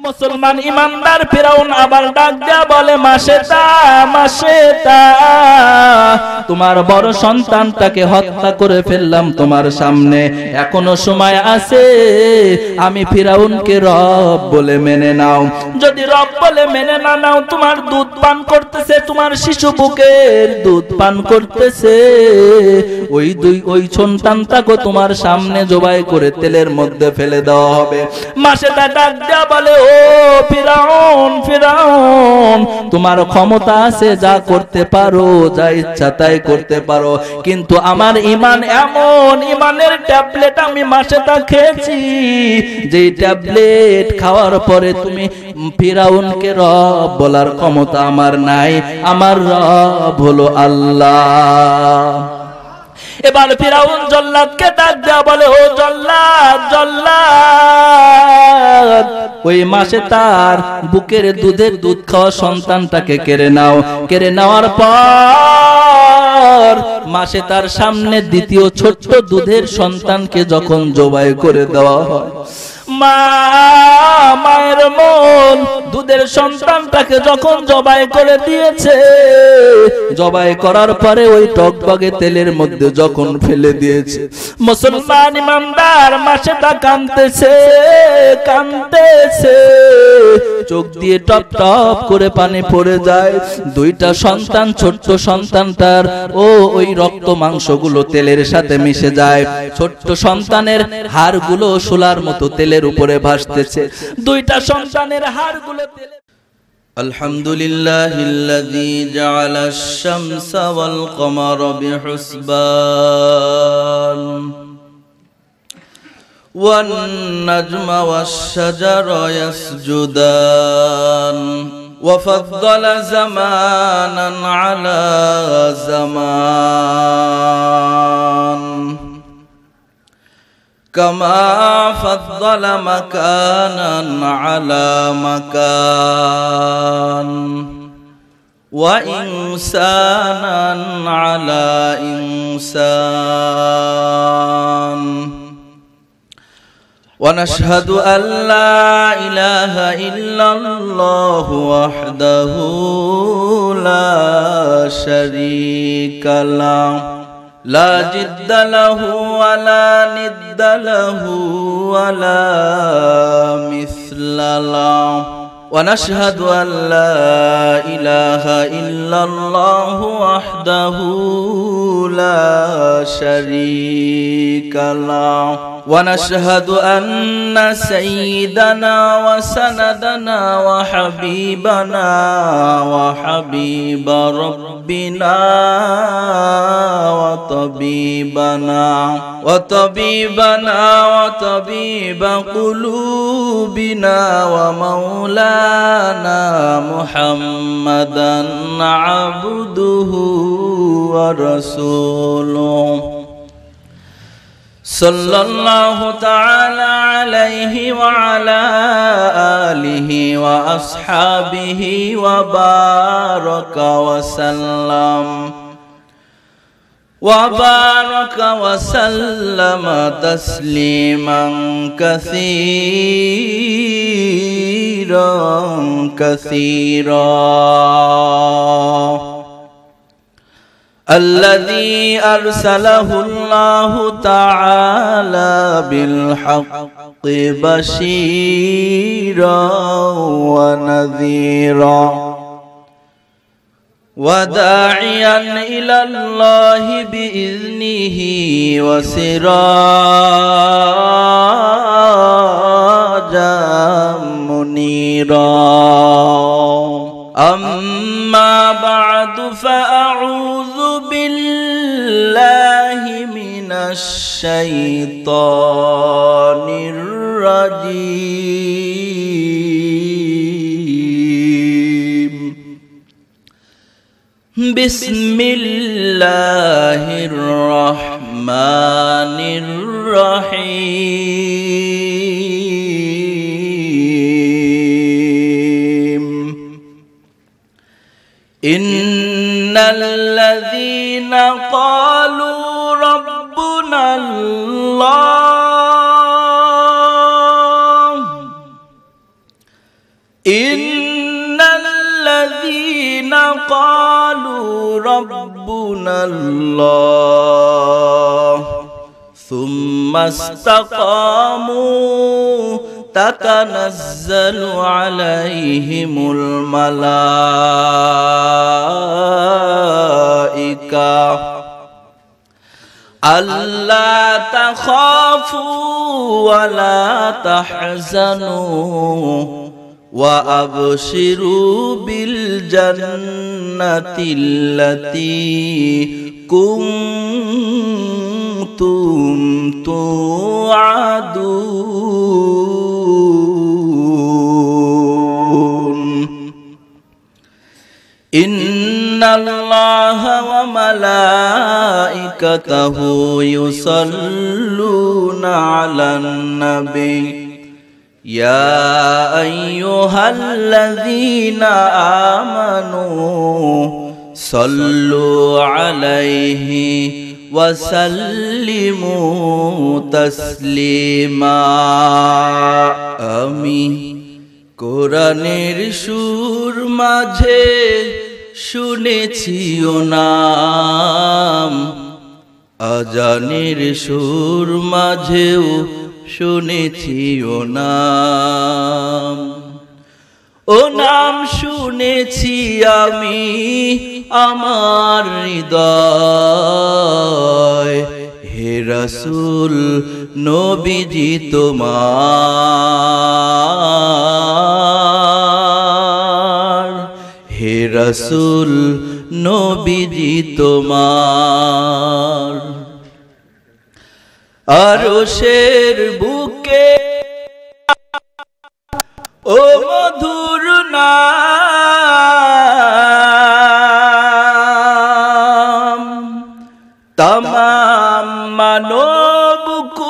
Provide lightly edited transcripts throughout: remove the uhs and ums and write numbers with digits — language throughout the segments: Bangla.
মুসলমান ইমানদার ফিরাউন আবার ডাক দেয়া বলে, মাসেতা তোমার বড় সন্তানটাকে হত্যা করে ফেললাম তোমার সামনে, এখনো সময় আছে, আমি ফিরাউনকে রব বলে মেনে নাও। যদি রব বলে মেনে না নাও, তোমার দুধ পান করতেছে, তোমার শিশু বুকের দুধ পান করতেছে, ওই সন্তানটাকে তোমার সামনে জবাই করে তেলের মধ্যে ফেলে দেওয়া হবে। মাসেতা ডাক দেয়া বলে, ও ফিরাউন তোমার ক্ষমতা আছে, যা করতে পারো, যা ইচ্ছা তাই করতে পারো, কিন্তু আমার ঈমান এমন, ঈমানের ট্যাবলেট আমি মাসেতা খেয়েছি, যেই ট্যাবলেট খাওয়ার পরে তুমি ফিরাউনকে রব বলার ক্ষমতা আমার নাই, আমার রব হলো আল্লাহ। এবার ফিরাউন জল্লাদকে ডাক দেয়া বলে, ও জল্লাদ ওই মাসে তার বুকের দুধ খাওয়া সন্তানটাকে কেড়ে নাও। কেড়ে নেওয়ার পর মাসে তার সামনে দ্বিতীয় ছোট্ট দুধের সন্তানকে যখন জবাই করে দেওয়া হয়, মায়ের মন দুধের সন্তানটাকে যখন জবাই করে দিয়েছে, জবাই করার পরে ওই টকবগে তেলের মধ্যে যখন ফেলে দিয়েছে, মুসলমান ইমানদার মাসেটা কাঁদতেছে, চোখ দিয়ে টপ টপ করে পানি পড়ে যায়। দুইটা সন্তান, ছোট্ট সন্তানটার ওই রক্ত মাংসগুলো তেলের সাথে মিশে যায়, ছোট্ট সন্তানের হাড়গুলো শোলার মতো তেলের উপরে ভাসতেছে, দুইটা সন্তানের হাড়গুলো তেলে। আলহামদুলিল্লাহিল্লাযী জাআলাশ শামসা ওয়াল কমারা বিহুসবান ওয়ান নাজমা ওয়াশ শাজারা ইয়াসজুদান ওয়া ফাদ্দালা জামানান আলা জামান كما فضل مكانا على مكان وإنسانا على إنسان ونشهد أن لا إله إلا الله وحده لا شريك له لا جد له ولا ند له ولا مثل له ونشهد أن لا إله إلا الله وحده لا شريك له ونشهد أن سيدنا وسندنا وحبيبنا وحبيب ربنا وطبيب قلوبنا ومولانا محمدا عبده ورسوله صلى الله تعالى عليه وعلى آله وأصحابه وبارك وسلم تسليما كثيرا الذي أرسله الله تعالى بالحق بشيرا ونذيرا وداعيا إلى الله بإذنه وسراجا منيرا أما بعد فأعوذ بالله من الشيطان الرجيم بسم الله الرحمن الرحيم إن الذين قالوا ربنا الله ইন্নাল্লাযীনা ক্বালু রাব্বুনাল্লাহ সুম্মা ইসতাকামু তাতানাজ্জালু আলাইহিমুল মালাইকা আল্লা তাখাফু ওয়া লা তাহজানু ওয়া আবশিরু বিল জান্নাতিল্লাতী কুনতুম তুআদুন ইন্নাল্লাহা ওয়া মালাইকাতাহু ইউসাল্লুনা আলান নবী ইয়া আইয়ুহাল্লাযীনা আমানু সাল্লু আলাইহি ওয়া সাল্লিমু তাসলিমা। আমি কোরআনের সুর মাঝে শুনেছি ও নাম, আজানের সুর মাঝেও শুনেছি ও নাম। ও নাম শুনেছি আমি আমার হৃদয়, হে রাসূল নবীজি তোমার, হে রাসূল নবীজি তোমার। আরশের বুকে ও মধুর নাম, তমাম মানবকুল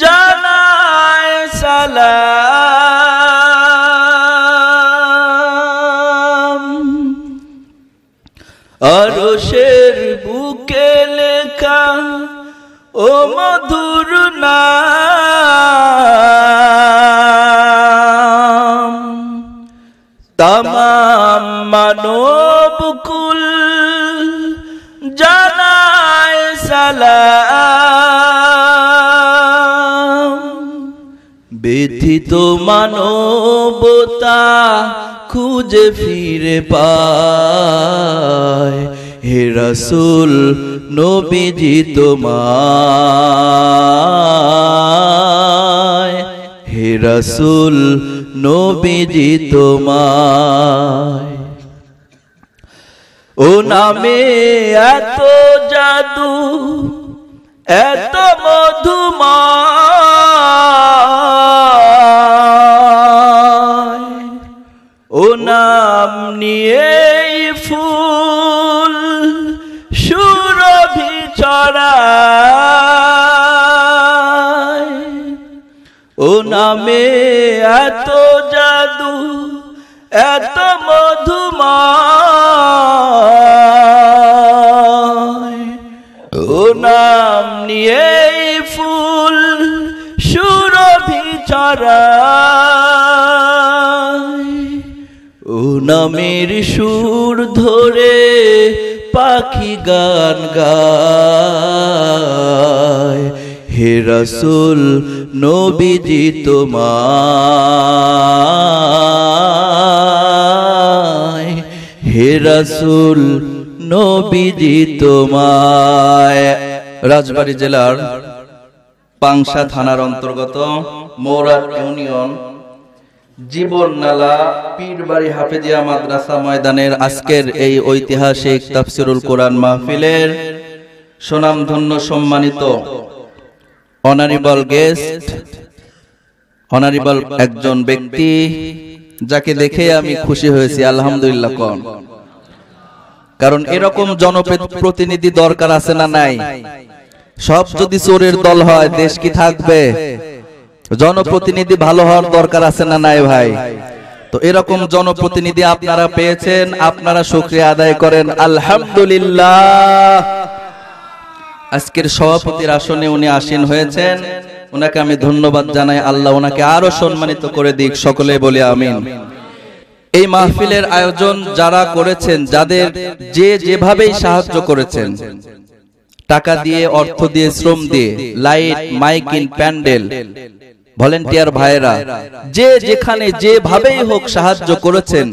জানায় সালাম। আরশের বুকে লেখা ও মধুর নাম, তমাম মানবকুল জানায় সালাম। ব্যথিত মানবতা খুঁজে ফিরে পায়, হে রাসূল নবীজি তোমায়, হে রাসূল নবীজি তোমায়। ও নামে এত জাদু এত মধুময়, ও নাম নিয়েই ফুল সুরভি ছড়ায়। ও নামে এত জাদু এত মধুময়, ও নাম নিয়েই ফুল সুরভি ছড়ায়। ও নামের সুর ধরে পাখি গান গায়, হে রাসূল নবীজি তোমায়, হে রাসূল নবীজি তোমায়। রাজবাড়ী জেলার পাংশা থানার অন্তর্গত মৌরাট ইউনিয়ন জীবননালা পীরবাড়ি হাফেজিয়া মাদ্রাসা ময়দানের আজকের এই ঐতিহাসিক তাফসিরুল কোরআন মাহফিলের সুনামধন্য সম্মানিত অনারেবল গেস্ট, অনারেবল একজন ব্যক্তি যাকে দেখে আমি খুশি হয়েছি আলহামদুলিল্লাহ। কারণ এরকম জনপ্রতিনিধি দরকার আছে না নাই? সব যদি চোরের দল হয় দেশ কি থাকবে? জনপ্রতিনিধি ভালো হওয়ার দরকার আছে না নাই ভাই? তো এরকম জনপ্রতিনিধি আপনারা পেয়েছেন, আপনারা শুকরিয়া আদায় করেন আলহামদুলিল্লাহ। আজকের সভাপতির আসনে উনি আসীন হয়েছেন, ওনাকে আমি ধন্যবাদ জানাই। আল্লাহ ওনাকে আরো সম্মানিত করে দিক, সকলে বলি আমিন। এই মাহফিলের আয়োজন যারা করেছেন, যাদের যে যেভাবেই সাহায্য করেছেন, টাকা দিয়ে, অর্থ দিয়ে, শ্রম দিয়ে, লাইট, মাইকিং, প্যান্ডেল, ভলেন্টিয়ার ভাইরা, যে যেখানে যেভাবেই হোক সাহায্য করেছেন,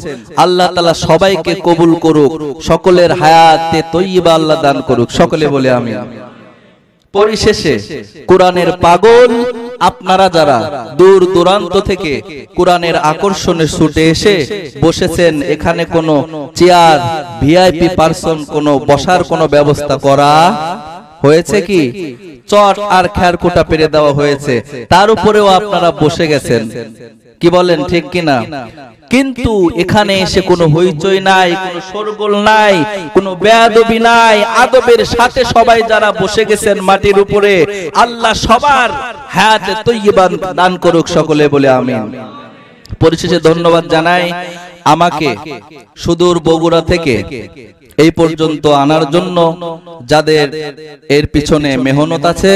আল্লাহ তাআলা সবাইকে কবুল করুক, সকলের হায়াতে তৈয়বা আল্লাহ দান করুক, সকলে বলে আমিন। পরিশেষে কোরআনের পাগল আপনারা যারা দূর দূরান্ত থেকে কোরআনের আকর্ষণে ছুটে এসে বসেছেন, এখানে কোনো চেয়ার, ভিআইপি পারসন, কোনো বসার কোনো ব্যবস্থা করা হয়েছে কি? চট আর খেরকুটা পেরে দেওয়া হয়েছে, তার উপরেও আপনারা বসে গেছেন, কি বলেন, ঠিক কিনা? কিন্তু এখানে এসে কোনো হইচই নাই, কোনো শোরগোল নাই, কোনো বেয়াদবি নাই, আদবের সাথে সবাই যারা বসে গেছেন মাটির উপরে, আল্লাহ সবার হায়াতে তৈয়বা দান করুক, সকলে বলে আমিন। পরিশেষে ধন্যবাদ জানাই আমাকে সুদূর বগুড়া থেকে এই পর্যন্ত আনার জন্য যাদের এর পিছনে মেহনত আছে।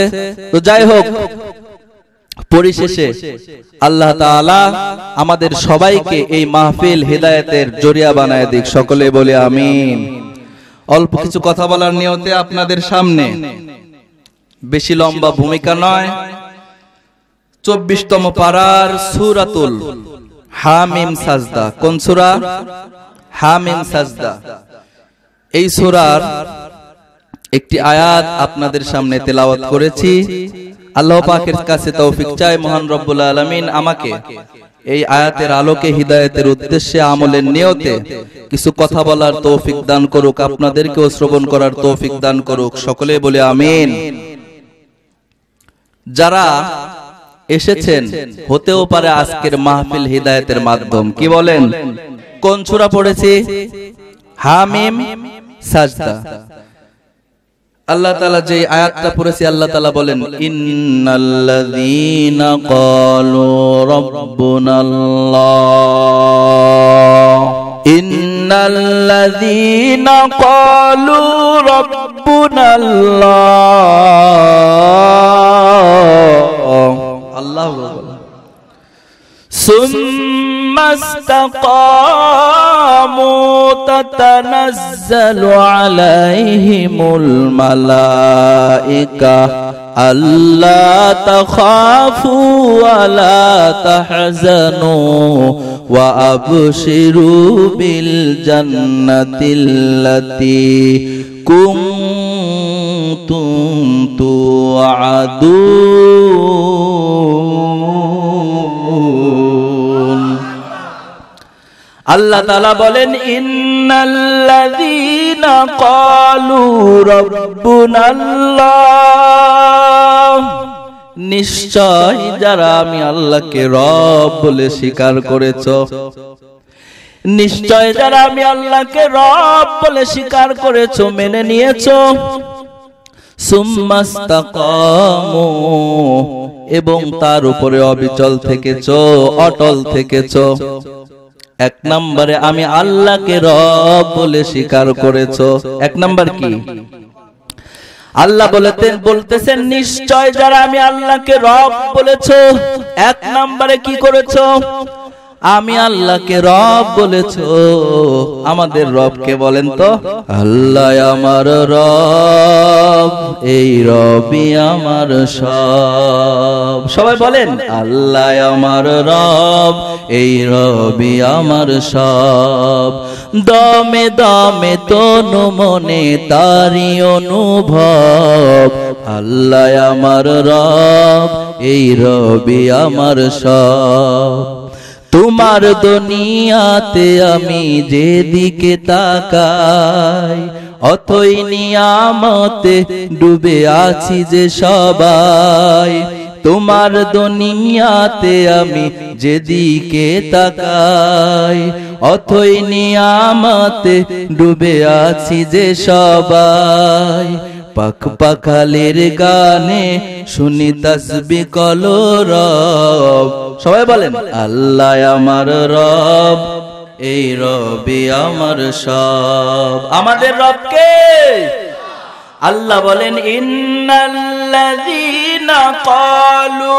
তো যাই হোক, পরিশেষে আল্লাহ তাআলা আমাদের সবাইকে এই মাহফিল হিদায়াতের জরিয়া বানায় দিক, সকলে বলে আমিন। অল্প কিছু কথা বলার নিয়তে আপনাদের সামনে, বেশি লম্বা ভূমিকা নয়, 24তম পারার সূরাতুল হামিম সাজদা। কোন সূরা? হামিম সাজদা। এই সূরার একটি আয়াত আপনাদের সামনে তেলাওয়াত করেছি। আল্লাহ পাকের কাছে তৌফিক চাই, মহান রব্বুল আলামিন আমাকে এই আয়াতের আলোকে হিদায়াতের উদ্দেশ্যে আমলের নিয়তে কিছু কথা বলার তৌফিক দান করুক, আপনাদেরকেও শ্রবণ করার তৌফিক দান করুক, সকলে বলে আমিন। যারা এসেছেন, হতেও পারে আজকের মাহফিল হিদায়াতের মাধ্যম, কি বলেন? কোন সূরা পড়েছি? হামিম সাজদা। আল্লাহ তাআলা যে আয়াতটা পড়েছি, আল্লাহ তাআলা বলেন, ইন্নাল্লাযীনা ক্বালু রাব্বুনাল্লাহ, ইন্নাল্লাযীনা ক্বালু রাব্বুনাল্লাহ, আল্লাহু আকবার, সুম্মা ইসতাকামু তাতানাজ্জালু আলাইহিমুল মালাইকা আল্লা তাখাফু ওয়া লা তাহজানু ওয়া আবশিরু বিল জান্নাতিল্লাতী কুনতুম তুআদুন। আল্লাহ তাআলা বলেন, ইন্নাল্লাযীনা ক্বালু রাব্বুনাল্লাহ, নিশ্চয় যারা আমি আল্লাহকে রব বলে স্বীকার করেছো, নিশ্চয় যারা আমি আল্লাহকে রব বলে স্বীকার করেছো, মেনে নিয়েছো, সুম্মাস্তাকামু, এবং তার উপরে অবিচল থেকেছো, অটল থেকেছো। এক নম্বরে আমি আল্লাহকে রব বলে স্বীকার করেছো। এক নম্বর কি? আল্লাহ বলতেছেন, নিশ্চয় যারা আমি আল্লাহকে রব বলেছো, এক নম্বরে কি করেছো? আমি আল্লাহকে রব বলেছো। আমাদের রবকে বলেন তো? আল্লাহ আমার রব, এই রবই আমার সব। সবাই বলেন, আল্লাহ আমার রব, এই রবই আমার সব। দমে দমে তনু মনে তারি অনুভব, আল্লাহ আমার রব, এই রবি আমার সব। তোমার দুনিয়াতে আমি যেদিকে তাকাই, অথই নিয়ামতে ডুবে আছি যে সবাই। তোমার দুনিয়াতে আমি যেদিকে তাকাই, অথই নিয়ামতে ডুবে আছি যে সবাই। পাখ পাখালের গানে শুনি তাসবিহ কলরব। সবাই বলেন, আল্লাহ আমার রব, এই রবি আমার সব। আমাদের রবকে আল্লাহ বলেন ইন্নাল্লাযীনা ক্বালু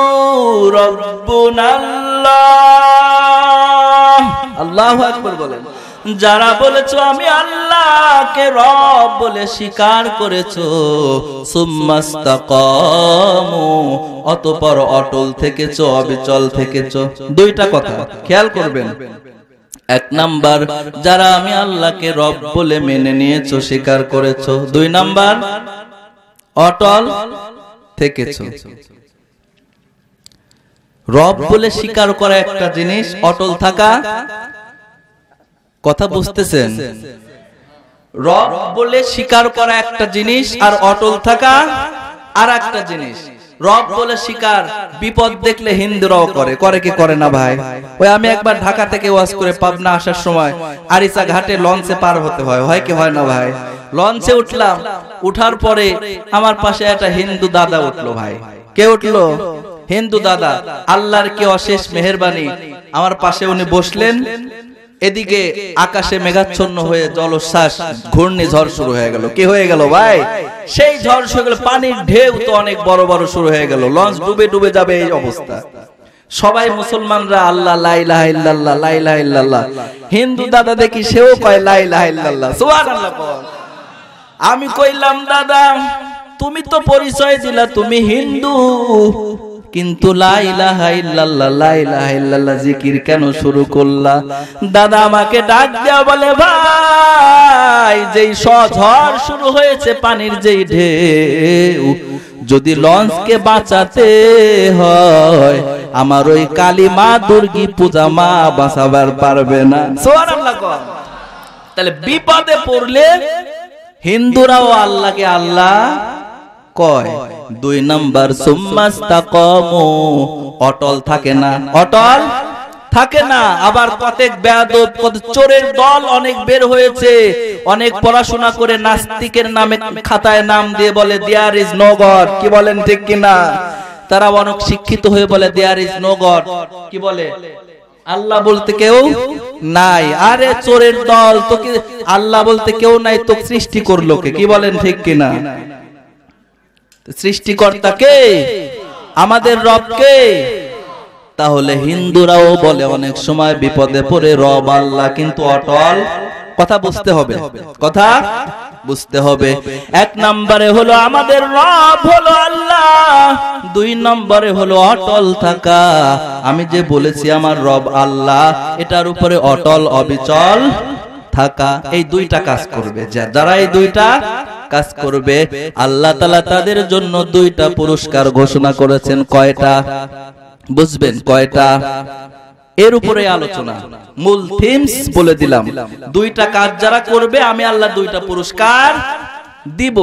রাব্বুনাল্লাহ, আল্লাহু আকবার বলেন, যারা বলেছো আমি আল্লাহকে রব বলে স্বীকার করেছো, সুম্মাস্তাকামু, অতঃপর অটল থেকেছো, অবিচল থেকেছো। দুইটা কথা খেয়াল করবেন। এক নাম্বার, যারা আমি আল্লাহকে রব বলে মেনে নিয়েছো, স্বীকার করেছো। দুই নাম্বার, অটল থেকেছো। রব বলে স্বীকার করা একটা জিনিস, অটল থাকা, কথা বুঝতেছেন? রব বলে স্বীকার করা একটা জিনিস, আর অটল থাকা আর একটা জিনিস। রব বলে স্বীকার বিপদ দেখলে হিন্দুরাও করে, করে কি করে না ভাই? ওই আমি একবার ঢাকা থেকে ওয়াজ করে পাবনা আসার সময় আরিসা ঘাটে লঞ্চে পার হতে হয়, হয় কি হয় না ভাই? লঞ্চে উঠলাম, উঠার পরে আমার পাশে একটা হিন্দু দাদা উঠলো। ভাই কে উঠলো? হিন্দু দাদা। আল্লাহর কি অশেষ মেহেরবানি, আমার পাশে উনি বসলেন। এদিকে আকাশে মেঘাচ্ছন্ন হয়ে জলোচ্ছ্বাস, ঘূর্ণিঝড় শুরু হয়ে গেল। কি হয়ে গেল ভাই? সেই ঝড় শুরু হয়ে গেল, পানির ঢেউ তো অনেক বড় বড় শুরু হয়ে গেল, লঞ্চ ডুবে ডুবে যাবে এই অবস্থা। সবাই মুসলমানরা আল্লাহ লা ইলাহা ইল্লাল্লাহ, লা ইলাহা ইল্লাল্লাহ। হিন্দু দাদা দেখি সেও কয় লা ইলাহা ইল্লাল্লাহ, সুবহানাল্লাহ। আমি কইলাম দাদা তুমি তো পরিচয় দিলা তুমি হিন্দু, কিন্তু লা ইলাহা ইল্লাল্লাহ, লা ইলাহা ইল্লাল্লাহ জিকির কেন শুরু করলা? দাদা আমাকে ডাক দেয়া বলে, ভাই যেই ঝড় শুরু হয়েছে, পানির যেই ঢেউ, যদি লঞ্চকে বাঁচাতে হয় আমার ওই কালী মা দুর্গী পূজা মা বাঁচাবার পারবে না। সুবহানাল্লাহ। তাহলে বিপদে পড়লে হিন্দুরাও আল্লাহকে আল্লাহ কয়। দুই নাম্বার, সুম্মাস্তাকামু, অটল থাকে না, অটল থাকে না। আবার প্রত্যেক বেয়াদব, চোরের দল অনেক বের হয়েছে, অনেক পড়াশোনা করে নাস্তিকের নামে খাতায় নাম দিয়ে বলে দেয়ার ইজ নো গড। কি বলেন ঠিক কিনা? তারা অনেক শিক্ষিত হয়ে বলে দেয়ার ইজ নো গড। কি বলে? আল্লাহ বলতে কেউ নাই। আরে চোরের দল, তোকে আল্লাহ বলতে কেউ নাই, তো সৃষ্টি করলো কে? কি বলেন ঠিক কিনা? সৃষ্টিকর্তা কে? আমাদের রব কে? তাহলে হিন্দুরাও বলে অনেক সময় বিপদে পড়ে রব আল্লাহ, কিন্তু অটল। কথা বুঝতে হবে, কথা বুঝতে হবে। এক নম্বরে হলো আমাদের রব হলো আল্লাহ, দুই নম্বরে হলো অটল থাকা। আমি যে বলেছি আমার রব আল্লাহ, এটার উপরে অটল অবিচল থাকা। এই দুইটা কাজ করবে, যারা এই দুইটা কাজ করবে আল্লাহ তাআলা তাদের জন্য দুইটা পুরস্কার ঘোষণা করেছেন। কয়টা? বুঝবেন কয়টা? এর উপরে আলোচনা, মূল থিমস বলে দিলাম। দুইটা কাজ যারা করবে আমি আল্লাহ দুইটা পুরস্কার দিব।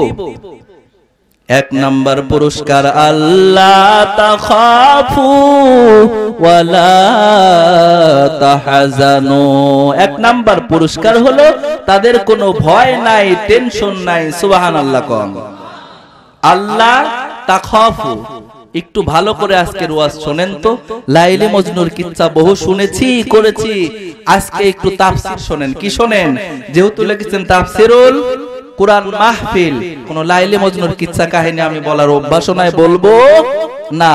এক নাম্বার পুরস্কার, আল্লাহ তাখাফু ওয়ালা তাহজানু। এক নাম্বার পুরস্কার হলো তাদের কোনো ভয় নাই, টেনশন নাই। সুবহানাল্লাহ কোন। আল্লাহ তাখাফু। একটু ভালো করে আজকের ওয়াজ শুনেন তো। লাইলি মজনুর কিচ্ছা বহু শুনেছি, করেছি। আজকে একটু তাফসীর শুনেন। কি শুনেন? যেহেতু লিখেছেন তাফসীরুল কুরআন মাহফিল, কোন লাইলি মজনুর কিচ্ছা কাহিনী আমি বলার অভ্যাস নাই, বলবো না।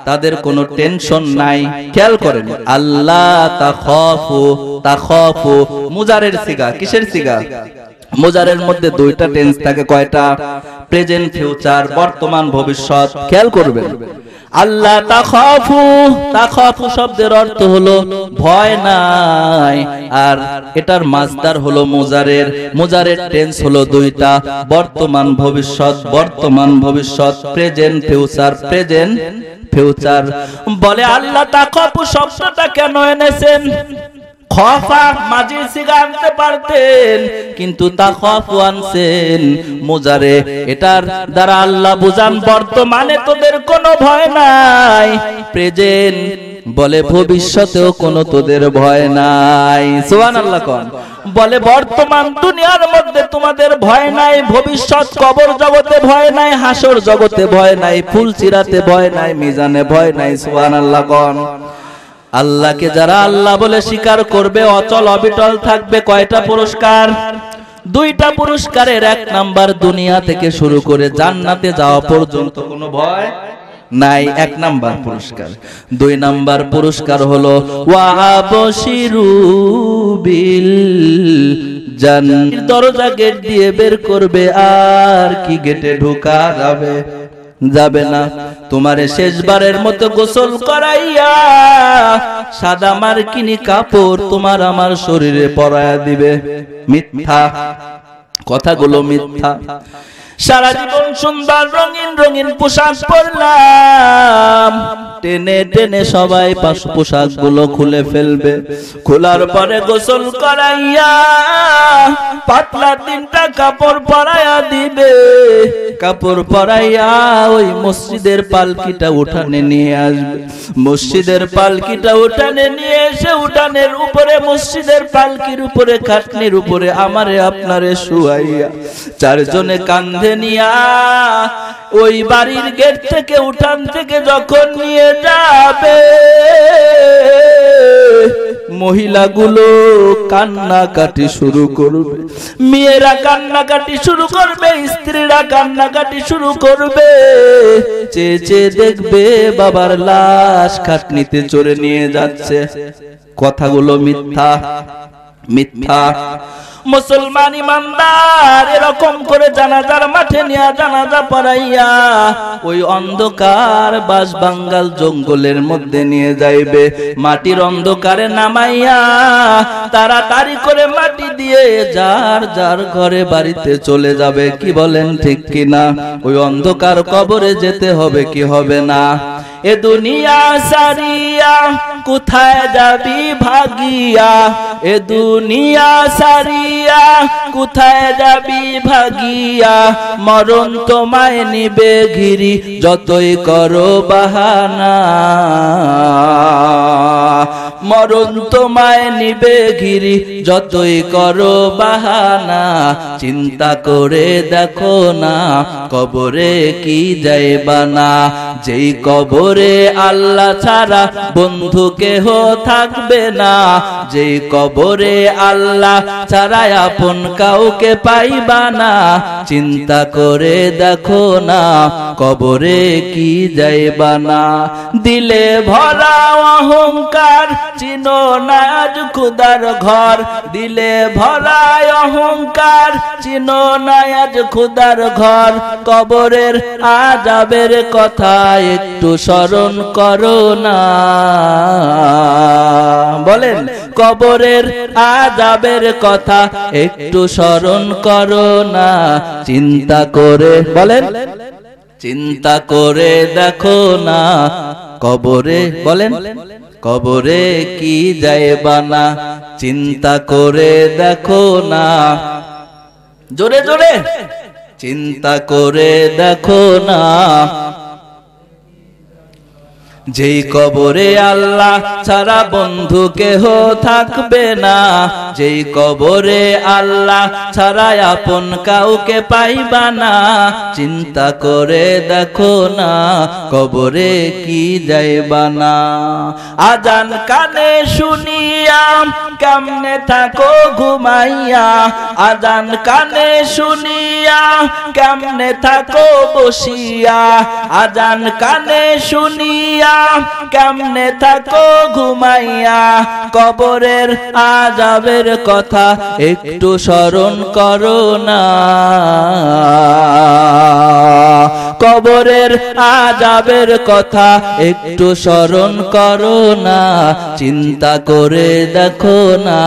তাদের কোনো টেনশন নাই। খেয়াল করেন, আল্লাহ তাখাফু। তাখাফু মুজারের সিগা। কিসের সিগা? মুজারের মধ্যে দুইটা টেন্স থাকে। কয়টা? প্রেজেন্ট, ফিউচার, বর্তমান, ভবিষ্যৎ। খেয়াল করবেন, আল্লাহ তাখাফু। তাখাফু শব্দের অর্থ হলো ভয় নাই, আর এটার মাসদার হলো মুজারের। মুজারের টেন্স হলো দুইটা, বর্তমান ভবিষ্যৎ, বর্তমান ভবিষ্যৎ, প্রেজেন্ট ফিউচার, প্রেজেন্ট ফিউচার। বলে আল্লাহ তাখাফু শব্দটা কেন এনেছেন? খফা মাঝি সিগা আনতে পারতেন, কিন্তু তাখাফু আনছেন মুজারে। এটার দ্বারা আল্লাহ বুঝান বর্তমানে তোদের কোনো ভয় নাই, প্রেজেন্ট বলে ভবিষ্যতেও কোনো তোদের ভয় নাই। সুবহানাল্লাহ কোন। বলে বর্তমান দুনিয়ার মধ্যে তোমাদের ভয় নাই, ভবিষ্যৎ কবর জগতে ভয় নাই, হাসর জগতে ভয় নাই, ফুলসিরাতে ভয় নাই, মিজানে ভয় নাই। সুবহানাল্লাহ কোন। আল্লাহকে যারা আল্লাহ বলে স্বীকার করবে, অচল অবিচল থাকবে, কয়টা পুরস্কার? দুইটা পুরস্কারের এক নাম্বার, দুনিয়া থেকে শুরু করে জান্নাতে যাওয়া পর্যন্ত কোনো ভয় নাই, এক নাম্বার পুরস্কার। দুই নাম্বার পুরস্কার হলো ওয়াবশিরু বিল জান্নাত, দরজা গেট দিয়ে বের করবে, আর কি গেটে ঢোকা যাবে না। তোমারে শেষবারের মতো গোসল করাইয়া সাদা মার্কিনি কাপড় তোমার আমার শরীরে পরায়া দিবে। মিথ্যা, কথাগুলো মিথ্যা। সারা জীবন সুন্দর রঙিন রঙিন পোশাক পরলাম, টেনে টেনে সবাই পোশাক গুলো খুলে ফেলবে। খোলার পরে গোসল করাইয়া পাতলা তিনটা কাপড় পরাইয়া দিবে। কাপড় পরাইয়া ওই মসজিদের পালকিটা উঠানে নিয়ে আসবে। মসজিদের পালকিটা উঠানে নিয়ে এসে উঠানের উপরে, মসজিদের পালকির উপরে, খাটনির উপরে আমারে আপনারে শুয়াইয়া চারজনে কান্ধে নিয়া ওই বাড়ির গেট থেকে, উঠান থেকে যখন নিয়ে যাবে, মহিলাগুলো কান্নাকাটি শুরু করবে, মেয়েরা কান্নাকাটি শুরু করবে, স্ত্রীরা কান্নাকাটি শুরু করবে। চেয়ে চেয়ে দেখবে বাবার লাশ খাটনিতে চড়ে নিয়ে যাচ্ছে। কথাগুলো মিথ্যা, মিথ্যা। মুসলমান ইমানদার এরকম করে জানাজার মাঠে নিয়ে জানাজা পড়াইয়া ওই অন্ধকার বাস বাঙ্গাল জঙ্গলের মধ্যে নিয়ে যাইবে। মাটির অন্ধকারে নামাইয়া তাড়াতাড়ি করে মাটি দিয়ে যার যার ঘরে বাড়িতে চলে যাবে। কি বলেন ঠিক কিনা? ওই অন্ধকার কবরে যেতে হবে কি হবে না? এ দুনিয়া সারিয়া কোথায় যাবি ভাগিয়া, এ দুনিয়া সারিয়া কোথায় যাবি ভাগিয়া, মরণ তোমায় নিবে ঘিরি যতই করো বাহানা, মরণ তোমায় নিবে ঘিরি যতই করো বাহানা। চিন্তা করে দেখো না কবরে কি যাইবা না, যেই কবরে আল্লাহ ছাড়া বন্ধু কেহ থাকবে না, যেই কবরে আল্লাহ ছাড়া আপন কাউকে পাইবা না। চিন্তা করে দেখো না কবরে কি যাইবা না। দিলে ভরা অহংকার চিনো না আজ খুদার ঘর, দিলে ভরা অহংকার চিনো না আজ খুদার ঘর। কবরের আযাবের কথা একটু স্মরণ করো না, বলেন কবরের আযাবের কথা একটু স্মরণ করো না। চিন্তা করে, বলেন চিন্তা করে দেখো না কবরে, বলেন কবরে কি যাইবা না। চিন্তা করে দেখো না, জোরে জোরে চিন্তা করে দেখো না, যেই কবরে আল্লাহ ছাড়া বন্ধু কেহ থাকবে না, যেই কবরে আল্লাহ ছাড়া আপন কাউকে পাইবা না। চিন্তা করে দেখো না কবরে কি যাইবা না। আজান কানে শুনিয়া কেমনে থাকো ঘুমাইয়া, আজান কানে শুনিয়া কেমনে থাকো বসিয়া, আজান কানে শুনিয়া কেমনে থাকো ঘুমাইয়া। কবরের আযাবের কথা একটু স্মরণ করো না, কবরের আযাবের কথা একটু স্মরণ করো না। চিন্তা করে দেখো না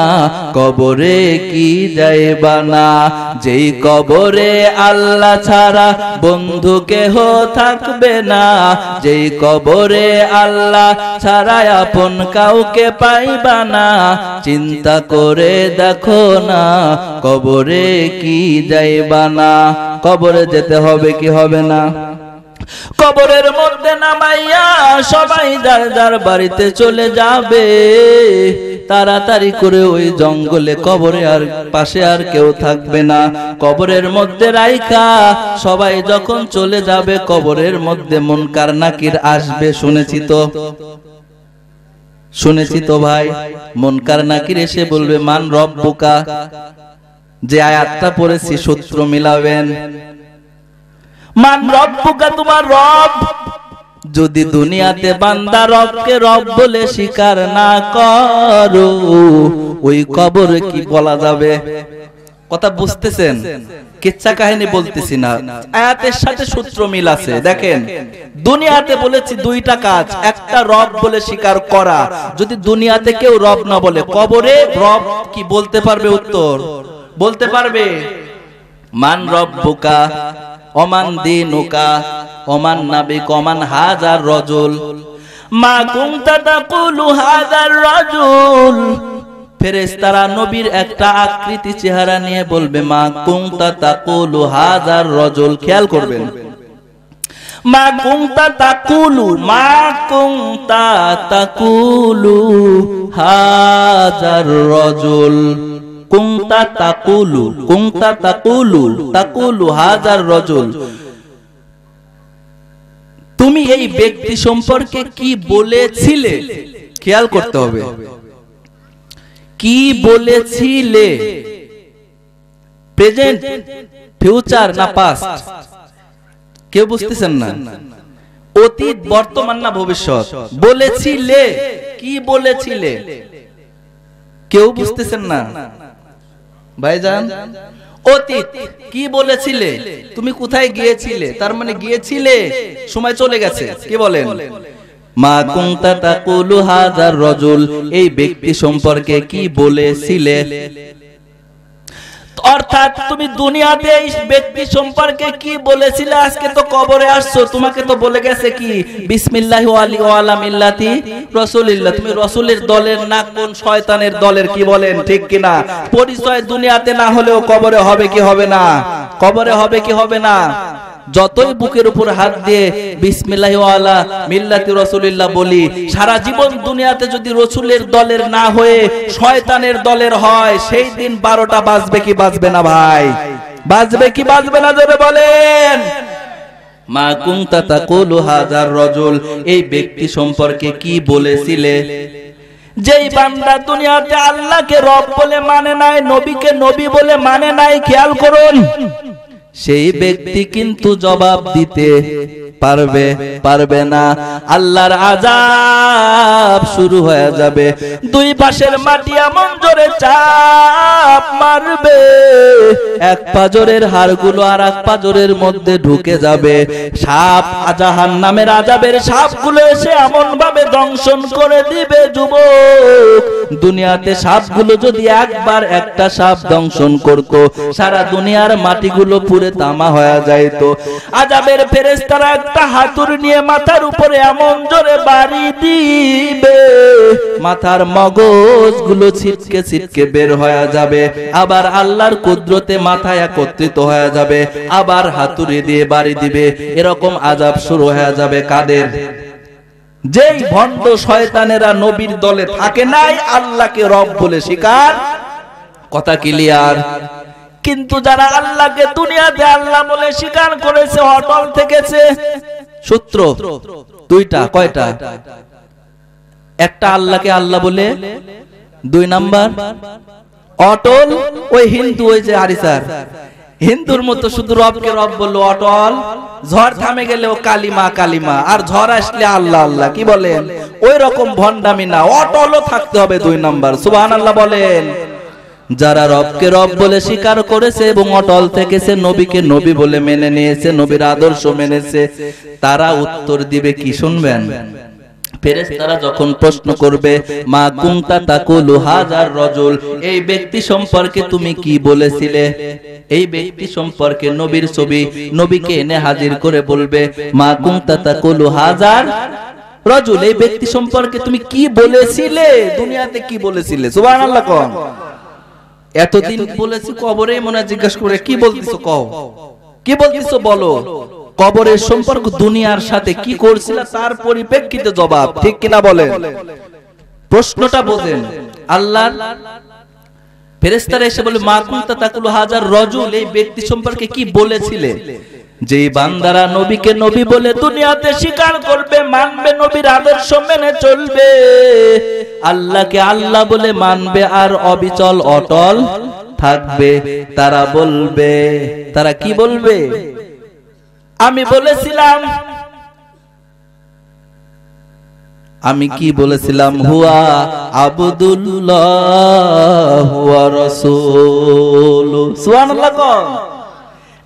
কবরে কি যাইবা না, যেই কবরে আল্লাহ ছাড়া বন্ধু কেহ থাকবে না, যেই কবরে আল্লাহ ছাড়া আপন কাউকে পাইবা না। চিন্তা করে দেখো না কবরে কি যাইবা না। কবরে যেতে হবে কি হবে না? কবরের মধ্যে নামাইয়া সবাই যার যার বাড়িতে চলে যাবে। তাড়াতাড়ি করে ওই জঙ্গলে কবরে আর পাশে আর কেউ থাকবে না। কবরের মধ্যে রাইখা সবাই যখন চলে যাবে, কবরের মধ্যে মুনকার নাকির আসবে। শুনেছি তো ভাই, মুনকার নাকির এসে বলবে মান রব্বুকা, যে আয়াতটা পড়েছি সূত্র মিলাবেন। মান রব্বুকা, তোমার রব। যদি দুনিয়াতে বান্দা রবকে রব বলে স্বীকার না করো, ওই কবরে কি বলা যাবে? কথা বুঝতেছেন? কিচ্ছা কাহিনী বলতেছি না, আয়াতের সাথে সূত্র মিল আছে। দেখেন, দুনিয়াতে বলেছি দুইটা কাজ, একটা রব বলে স্বীকার করা। যদি দুনিয়াতে কেউ রব না বলে, কবরে রব কি বলতে পারবে? উত্তর বলতে পারবে। মান রব্বুকা ওমান দীনুকা ওমান নাবিক ওমান হাজার রাজুল মা কুনতা তাকুলু হাজার রাজুল। ফেরেশতারা নবীর একটা আকৃতি চেহারা নিয়ে বলবে মা কুনতা তাকুলু হাজার রাজুল। খেয়াল করবেন, মা কুনতা তাকুলু, মা কুনতা তাকুলু হাজার রাজুল। কুনতা তাকুলু, কুনতা তাকুলু, তাকুলু হাজার রাজুল। তুমি এই ব্যক্তি সম্পর্কে কি বলেছিলে? খেয়াল করতে হবে, কি বলেছিলে? প্রেজেন্ট, ফিউচার না পাস্ট? কেউ বুঝতেছেন না। অতীত, বর্তমান না ভবিষ্যৎ? বলেছিলে, কি বলেছিলে? কেউ বুঝতেছেন না ভাইজান। অতীত, কি বলেছিলে? তুমি কোথায় গিয়েছিলে? তার মানে গিয়েছিলে, সময় চলে গেছে। কি বলেন? মা কুনতা তাকুলু হাজার রাজুল, এই ব্যক্তি সম্পর্কে কি বলেছিলে? অর্থাৎ তুমি দুনিয়াতে এই ব্যক্তি সম্পর্কে কি বলেছিলে? আজকে তো কবরে আসছো, তোমাকে তো বলে গেছে কি বিসমিল্লাহি ওয়া আলা মিল্লাতি রাসূলিল্লাহ। তুমি রাসূলের দলের না কোন শয়তানের দলের? কি বলেন, ঠিক কিনা? পরিচয় দুনিয়াতে না হলেও কবরে হবে কি হবে না? কবরে হবে কি হবে না? যতই বুকের উপর হাত দিয়ে বিসমিল্লাহি ওয়া আলা মিল্লাতি রাসূলিল্লাহ বলি, সারা জীবন দুনিয়াতে যদি রাসূলের দলের না হয়ে শয়তানের দলের হয়, সেই দিন 12টা বাজবে কি বাজবে না ভাই? বাজবে কি বাজবে না? জোরে বলেন। মা কুনতা তাকুলু হাজার রাজুল, এই ব্যক্তি সম্পর্কে কি বলেছিলে? যেই বান্দা দুনিয়াতে আল্লাহকে রব বলে মানে নাই, নবীকে নবী বলে মানে নাই, খেয়াল করুন, সেই ব্যক্তি কিন্তু জবাব দিতে পারবে না। আল্লাহর আযাব শুরু হয়ে যাবে। দুই পাশের মাটি এমন জোরে চাপ মারবে, এক পাজরের হাড়গুলো আর এক পাজরের মধ্যে ঢুকে যাবে। সাপ, জাহান্নামের আযাবের সাপগুলো এসে এমন ভাবে দংশন করে দিবে। যুবক, দুনিয়াতে সাপগুলো যদি একবার একটা সাপ দংশন করত, সারা দুনিয়ার মাটিগুলো পুরে তামা হয়ে যাইত। আযাবের ফেরেশতারা একটা হাতুড়ি নিয়ে মাথার উপরে এমন জোরে বাড়ি দিবে, মাথার মগজগুলো ছিটকে ছিটকে বের হয়ে যাবে। আবার আল্লাহর কুদরতে মাথা একত্রিত হয়ে যাবে, আবার হাতুড়ি দিয়ে বাড়ি দিবে। এরকম আযাব শুরু হয়ে যাবে কাদের? যেই ভণ্ড শয়তানেরা নবীর দলে থাকে নাই, আল্লাহকে রব বলে স্বীকার। কথা ক্লিয়ার? কিন্তু যারা আল্লাহকে দুনিয়াতে আল্লাহ বলে স্বীকার করেছে, অটল থেকেছে, সূত্র দুইটা। কয়টা? একটা আল্লাহকে আল্লাহ বলে, 2 নাম্বার অটল। ওই হিন্দু, ওই যে আরিসার হিন্দুর মতো শুধু রবকে রব বললো, অটল। ঝড় থামে গেলেও কালিমা কালিমা, আর ঝড় আসলে আল্লাহ আল্লাহ। কি বলেন? ওই রকম ভণ্ডামি না, অটলও থাকতে হবে। 2 নাম্বার। সুবহানাল্লাহ বলেন। যারা রবকে রব বলে স্বীকার করেছে এবং অটল থেকেছে, নবীকে নবী বলে মেনে নিয়েছে, নবীর আদর্শ মেনেছে, তারা উত্তর দিবে কি? শুনবেন, ফেরেশতারা যখন প্রশ্ন করবে মা কুনতা তাকুলু হাজার রাজুল, এই ব্যক্তি সম্পর্কে তুমি কি বলেছিলে? এই ব্যক্তি সম্পর্কে নবীর ছবি, নবীকে এনে হাজির করে বলবে মা কুনতা তাকুলু হাজার রাজুল, এই ব্যক্তি সম্পর্কে তুমি কি বলেছিলে? দুনিয়াতে কি বলেছিলে? সুবহানাল্লাহ কোন। এতদিন বলেছি, কবরে মনে জিজ্ঞাসা করে কি বলতিছো? কও, কি বলতিছো বলো। কবরের সম্পর্ক দুনিয়ার সাথে কি করছিল তার পরিপ্রেক্ষিতে জবাব, ঠিক কিনা বলেন? প্রশ্নটা বোঝেন। আল্লাহর ফেরেশতারা এসে বলে মা কুনতা তাকুলু হাজার রাজুল, এই ব্যক্তি সম্পর্কে কি বলেছিলে? যেই বান্দারা নবীকে নবী বলে দুনিয়াতে স্বীকার করবে, মানবে, নবীর আদর্শ মেনে চলবে, আল্লাহকে আল্লাহ বলে মানবে, আর অবিচল অটল থাকবে, তারা বলবে, তারা কি বলবে? আমি বলেছিলাম, আমি কি বলেছিলাম? হুয়া আবদুল্লাহ ওয়া রাসূলু। সুবহানাল্লাহ। কোন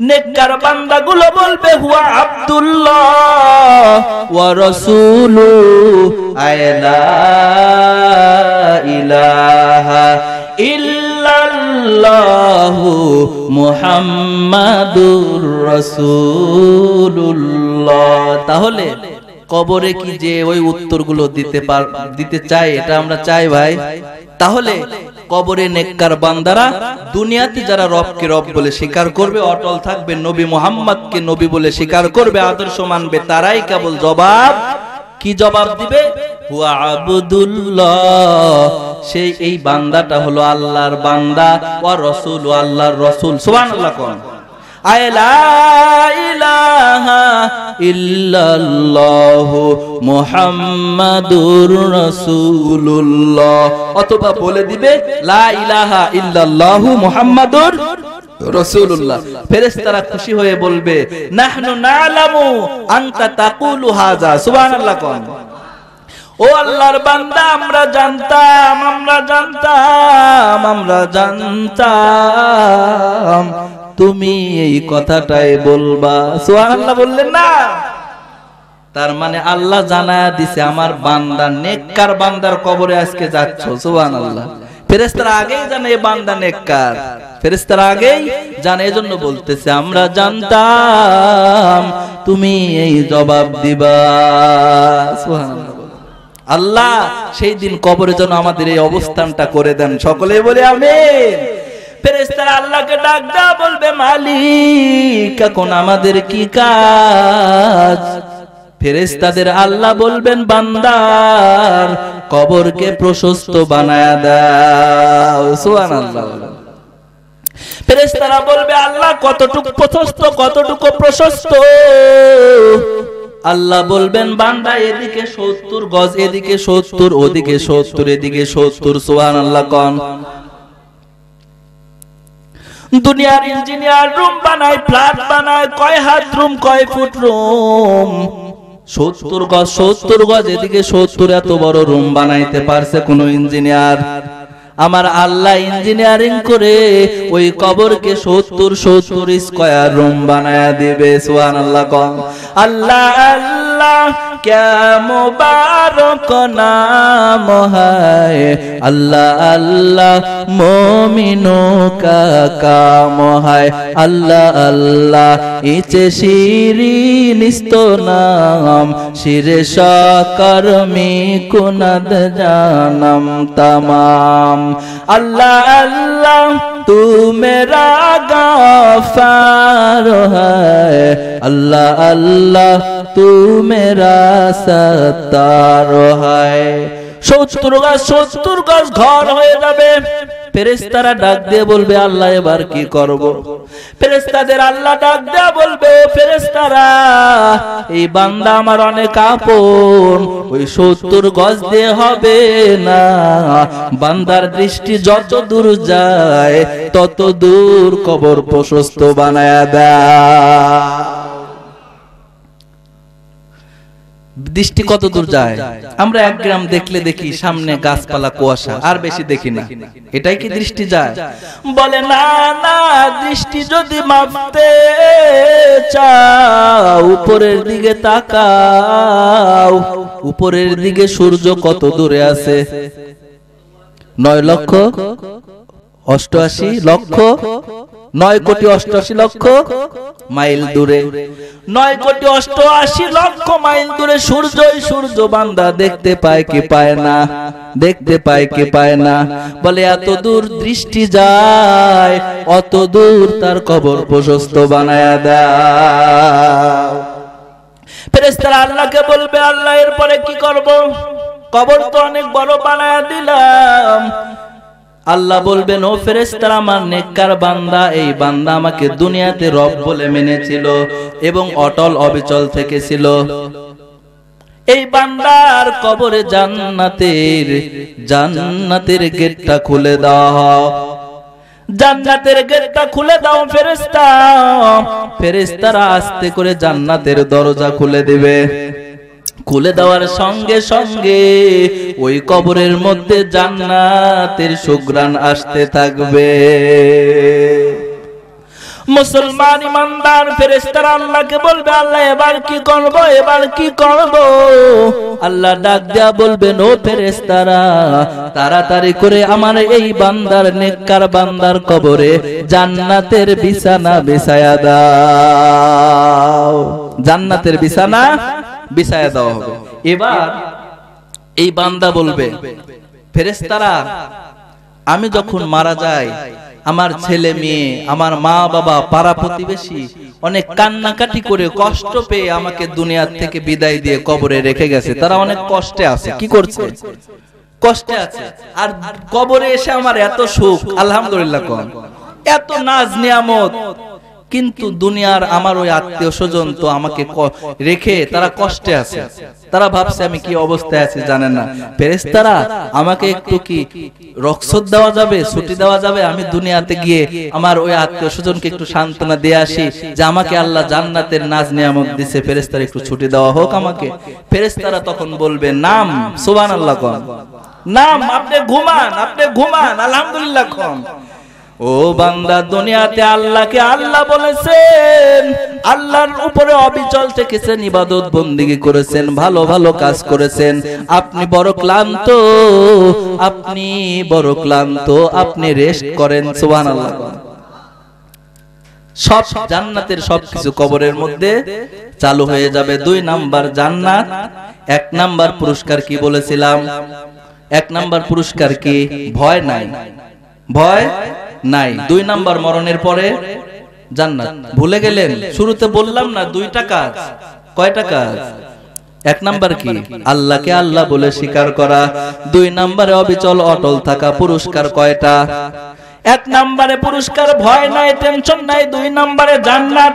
নেককার বান্দাগুলো বলবে হুয়া আব্দুল্লাহ ওয়া রাসূলু, আলা ইলাহা ইল্লাল্লাহু মুহাম্মাদুর রাসূলুল্লাহ। তাহলে কবরে কি যে ওই উত্তরগুলো দিতে চাই? এটা আমরা চাই ভাই। তাহলে কবরে নেককার বান্দারা দুনিয়াতে যারা রবকে রব বলে স্বীকার করবে, অটল থাকবে, নবী মুহাম্মদকে নবী বলে স্বীকার করবে, আদর্শ মানবে, তারাই কেবল জবাব কি জবাব দিবে? হুয়া আবদুল্লাহ, সেই এই বান্দাটা হলো আল্লাহর বান্দা, ওয়া রাসূল, আল্লাহর রাসূল। সুবহানাল্লাহ। কোন লা ইলাহা ইল্লাল্লাহু মুহাম্মাদুর রাসূলুল্লাহ, অথবা বলে দিবে লা ইলাহা ইল্লাল্লাহু মুহাম্মাদুর রাসূলুল্লাহ। ফেরেশতারা খুশি হয়ে বলবে নাহনু না'লামু আনতা তাকুলু হাযা। সুবহানাল্লাহ। কোন ও আল্লাহর বান্দা, আমরা জানতাম, আমরা জানতাম, আমরা জানতাম তুমি এই কথাটাই বলবা। সুবহানাল্লাহ বললেন না? তার মানে আল্লাহ জানায়া দিছে আমার বান্দা, নেককার বান্দার কবরে আজকে যাচ্ছ। সুবহানাল্লাহ। ফেরেশতারা আগেই জানে এই বান্দা নেককার, ফেরেশতারা আগেই জানে, এজন্য বলতেছে আমরা জানতাম তুমি এই জবাব দিবা। সুবহানাল্লাহ। আল্লাহ সেই দিন কবরে যেন আমাদের এই অবস্থানটা করে দেন, সকলে বলে আমিন। ফেরেশতারা আল্লাহকে ডাক দেয়া বলবে মালিক এখন আমাদের কি কাজ? ফেরেশতাদের আল্লাহ বলবেন বান্দার কবরকে প্রশস্ত বানায়া দাও। সুবহানাল্লাহ। ফেরেশতারা বলবে আল্লাহ কতটুকু প্রশস্ত, কতটুকু প্রশস্ত? আল্লাহ বলবেন বান্দা এদিকে 70 গজ, এদিকে 70, ওদিকে 70, এদিকে 70। সুবহানাল্লাহ। কোন দুনিয়ার ইঞ্জিনিয়ার রুম বানায়, ফ্ল্যাট বানায়, কয় হাত রুম, কয় ফুট রুম? 70 গজ, 70 গজ, এদিকে 70, এত বড় রুম বানাইতে পারছে কোন ইঞ্জিনিয়ার? আমার আল্লাহ ইঞ্জিনিয়ারিং করে ওই কবরকে 70 স্কয়ার রুম বানায়া দিবে। সুবহানাল্লাহ। কোন আল্লাহ আল্লাহ क्या मुबारक नाम है, अल्लाह अल्लाह मोमिनों का काम है, अल्लाह अल्लाह इचे शिरीनिस्तो नाम, शिरे शाकर मी कुनद जानम तमाम, अल्लाह अल्लाह तू मेरा गफ्फार है, अल्लाह अल्लाह तू मेरा सत्तार है। 70 গজ ঘর হয়ে যাবে। ফেরেশতারা ডাক দিয়ে বলবে আল্লাহ এবার কি করব? ফেরেশতাদের আল্লাহ ডাক দিয়ে বলবে ফেরেশতারা এই বান্দা আমার অনেক আপন, ওই 70 গজ দিয়ে হবে না, বান্দার দৃষ্টি যত দূর যায় তত দূর কবর প্রশস্ত বানায়া দেয়। দৃষ্টি কত দূর যায়? আমরা 1 গ্রাম দেখলে দেখি সামনে গাছপালা কুয়াশা, আর বেশি দেখি না। এটাই কি দৃষ্টি যায়? বলে না না, দৃষ্টি যদি মাপতে চাও উপরের দিকে তাকাও। উপরের দিকে সূর্য কত দূরে আছে? 9,88,00,000 মাইল দূরে। 9,88,00,000 মাইল দূরে সূর্যই সূর্য বান্দা দেখতে পায় কি পায় না? দেখতে পায় কি পায় না? বলে এত দূর দৃষ্টি যায়, অত দূর তার কবর প্রশস্ত বানায়া দাও। ফেরেশতারা আল্লাহকে বলবে আল্লাহ এরপরে কি করব? কবর তো অনেক বড় বানায়া দিলাম। আল্লাহ বলবেন ও ফেরেশতারা আমার নেককার বান্দা, এই বান্দা আমাকে দুনিয়াতে রব বলে মেনেছিল এবং অটল অবিচল থেকেছিল। এই বান্দার কবরে জান্নাতের গেটটা খুলে দাও। জান্নাতের গেটটা খুলে দাও ফেরেশতা। ফেরেশতারা আস্তে করে জান্নাতের দরজা খুলে দিবে। খুলে দেওয়ার সঙ্গে সঙ্গে ওই কবরের মধ্যে জান্নাতের সুঘ্রাণ আসতে থাকবে। মুসলমান ইমানদার ফেরেশতারা আল্লাহকে বলবে, আল্লাহ এবার কি করব, এবার কি করব? আল্লাহ ডাক দেয়া বলবেন, ও ফেরেশতারা তাড়াতাড়ি করে আমার এই বান্দার, নেককার বান্দার কবরে জান্নাতের বিছানা বিছায়া দাও। জান্নাতের বিছানা বিছায়া দেওয়া হবে। এবার এই বান্দা বলবে, ফেরেশতারা আমি যখন মারা যাই, আমার ছেলে মেয়ে, আমার মা বাবা, পাড়া প্রতিবেশী অনেক কান্নাকাটি করে কষ্ট পেয়ে আমাকে দুনিয়া থেকে বিদায় দিয়ে কবরে রেখে গেছে। তারা অনেক কষ্টে আছে। কি করছে? কষ্টে আছে। আর কবরে এসে আমার এত সুখ, আলহামদুলিল্লাহ, কোন এত নাজ নিয়ামত, কিন্তু দুনিয়ার আমার ওই আত্মীয় স্বজন তো আমাকে রেখে তারা কষ্টে আছে। তারা ভাবছে আমি কি অবস্থায় আছি জানে না। ফেরেশতারা আমাকে একটু কি রক্ষত দেওয়া যাবে, ছুটি দেওয়া যাবে? আমি দুনিয়াতে গিয়ে আমার ওই আত্মীয় স্বজনকে একটু সান্ত্বনা দিয়ে আসি যে আমাকে আল্লাহ জান্নাতের নাজ নিয়ামত দিছে, ফেরেশতারা একটু ছুটি দেওয়া হোক আমাকে। ফেরেশতারা তখন বলবে, নাম, সুবহানাল্লাহ কোন, নাম, আপনি ঘুমান, আপনি ঘুমান, আলহামদুলিল্লাহ কোন। ও বান্দা, দুনিয়াতে আল্লাহকে আল্লাহ বলেছেন, আল্লাহর উপরে অবিচল থেকেছেন, ইবাদত বন্দেগী করেছেন, ভালো ভালো কাজ করেছেন। আপনি বড় ক্লান্ত, আপনি বড় ক্লান্ত, আপনি রেস্ট করেন। সুবহানাল্লাহ। সব জান্নাতের সবকিছু কবরের মধ্যে চালু হয়ে যাবে। 2 নাম্বার জান্নাত। 1 নাম্বার পুরস্কার কি বলেছিলাম? 1 নাম্বার পুরস্কার কি? ভয় নাই, ভয় নাই। 2 নাম্বার মরণের পরে জান্নাত। ভুলে গেলেন? শুরুতে বললাম না 2টা কাজ। কয়টা কাজ? 1 নাম্বার কি? আল্লাহকে আল্লাহ বলে স্বীকার করা। 2 নাম্বারে অবিচল অটল থাকা। পুরস্কার কয়টা? 1 নাম্বারে পুরস্কার, ভয় নাই, টেনশন নাই। 2 নাম্বারে জান্নাত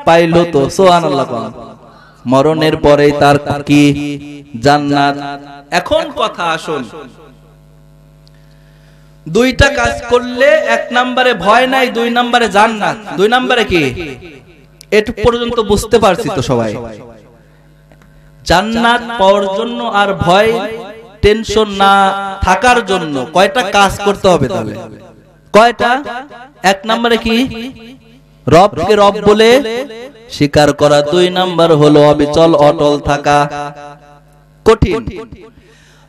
পাইলো তো, সুবহানাল্লাহ। মরণের পরেই তার কি? জান্নাত। এখন কথা আসুন, 2টা কাজ করলে 1 নাম্বারে ভয় নাই, 2 নাম্বারে জান্নাত। 2 নাম্বারে কি? এটু পর্যন্ত বুঝতে পারছি তো সবাই? জান্নাত পাওয়ার জন্য আর ভয় টেনশন না থাকার জন্য কয়টা কাজ করতে হবে তাহলে? কয়টা? 1 নাম্বারে কি? রবকে রব বলে স্বীকার করা। 2 নাম্বার হলো অবিচল অটল থাকা। কঠিন।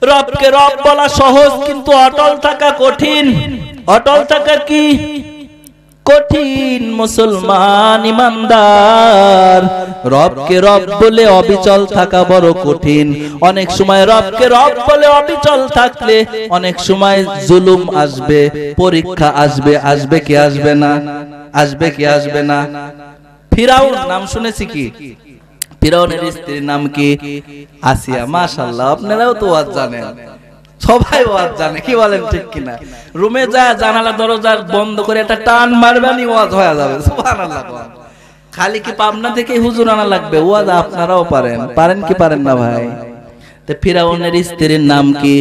রবকে রব বলা সহজ, কিন্তু অটল থাকা কঠিন। অটল থাকা কি? কঠিন। মুসলমান ইমানদার, রবকে রব বলে অবিচল থাকা বড় কঠিন। অনেক সময় রবকে রব বলে অবিচল থাকলে অনেক সময় জুলুম আসবে, পরীক্ষা আসবে। আসবে কি আসবে না? আসবে কি আসবে না? ফিরাউন নাম শুনেছি কি? ফিরাউনের স্ত্রীর নাম কি? আসিয়া। মাশাআল্লাহ, আপনারাও তো ওয়াজ জানেন, সবাই ওয়াজ জানে। কি বলেন, ঠিক কিনা? রুমে যায় জানালা দরজা বন্ধ করে একটা টান মারবানি, ওয়াজ হয়ে যাবে। সুবহানাল্লাহ। খালি কি পাবনা থেকে হুজুর আনা লাগবে? ওয়াজ আপনারাও পারেন। পারেন কি পারেন না ভাই? তো ফিরাউনের স্ত্রীর নাম কি?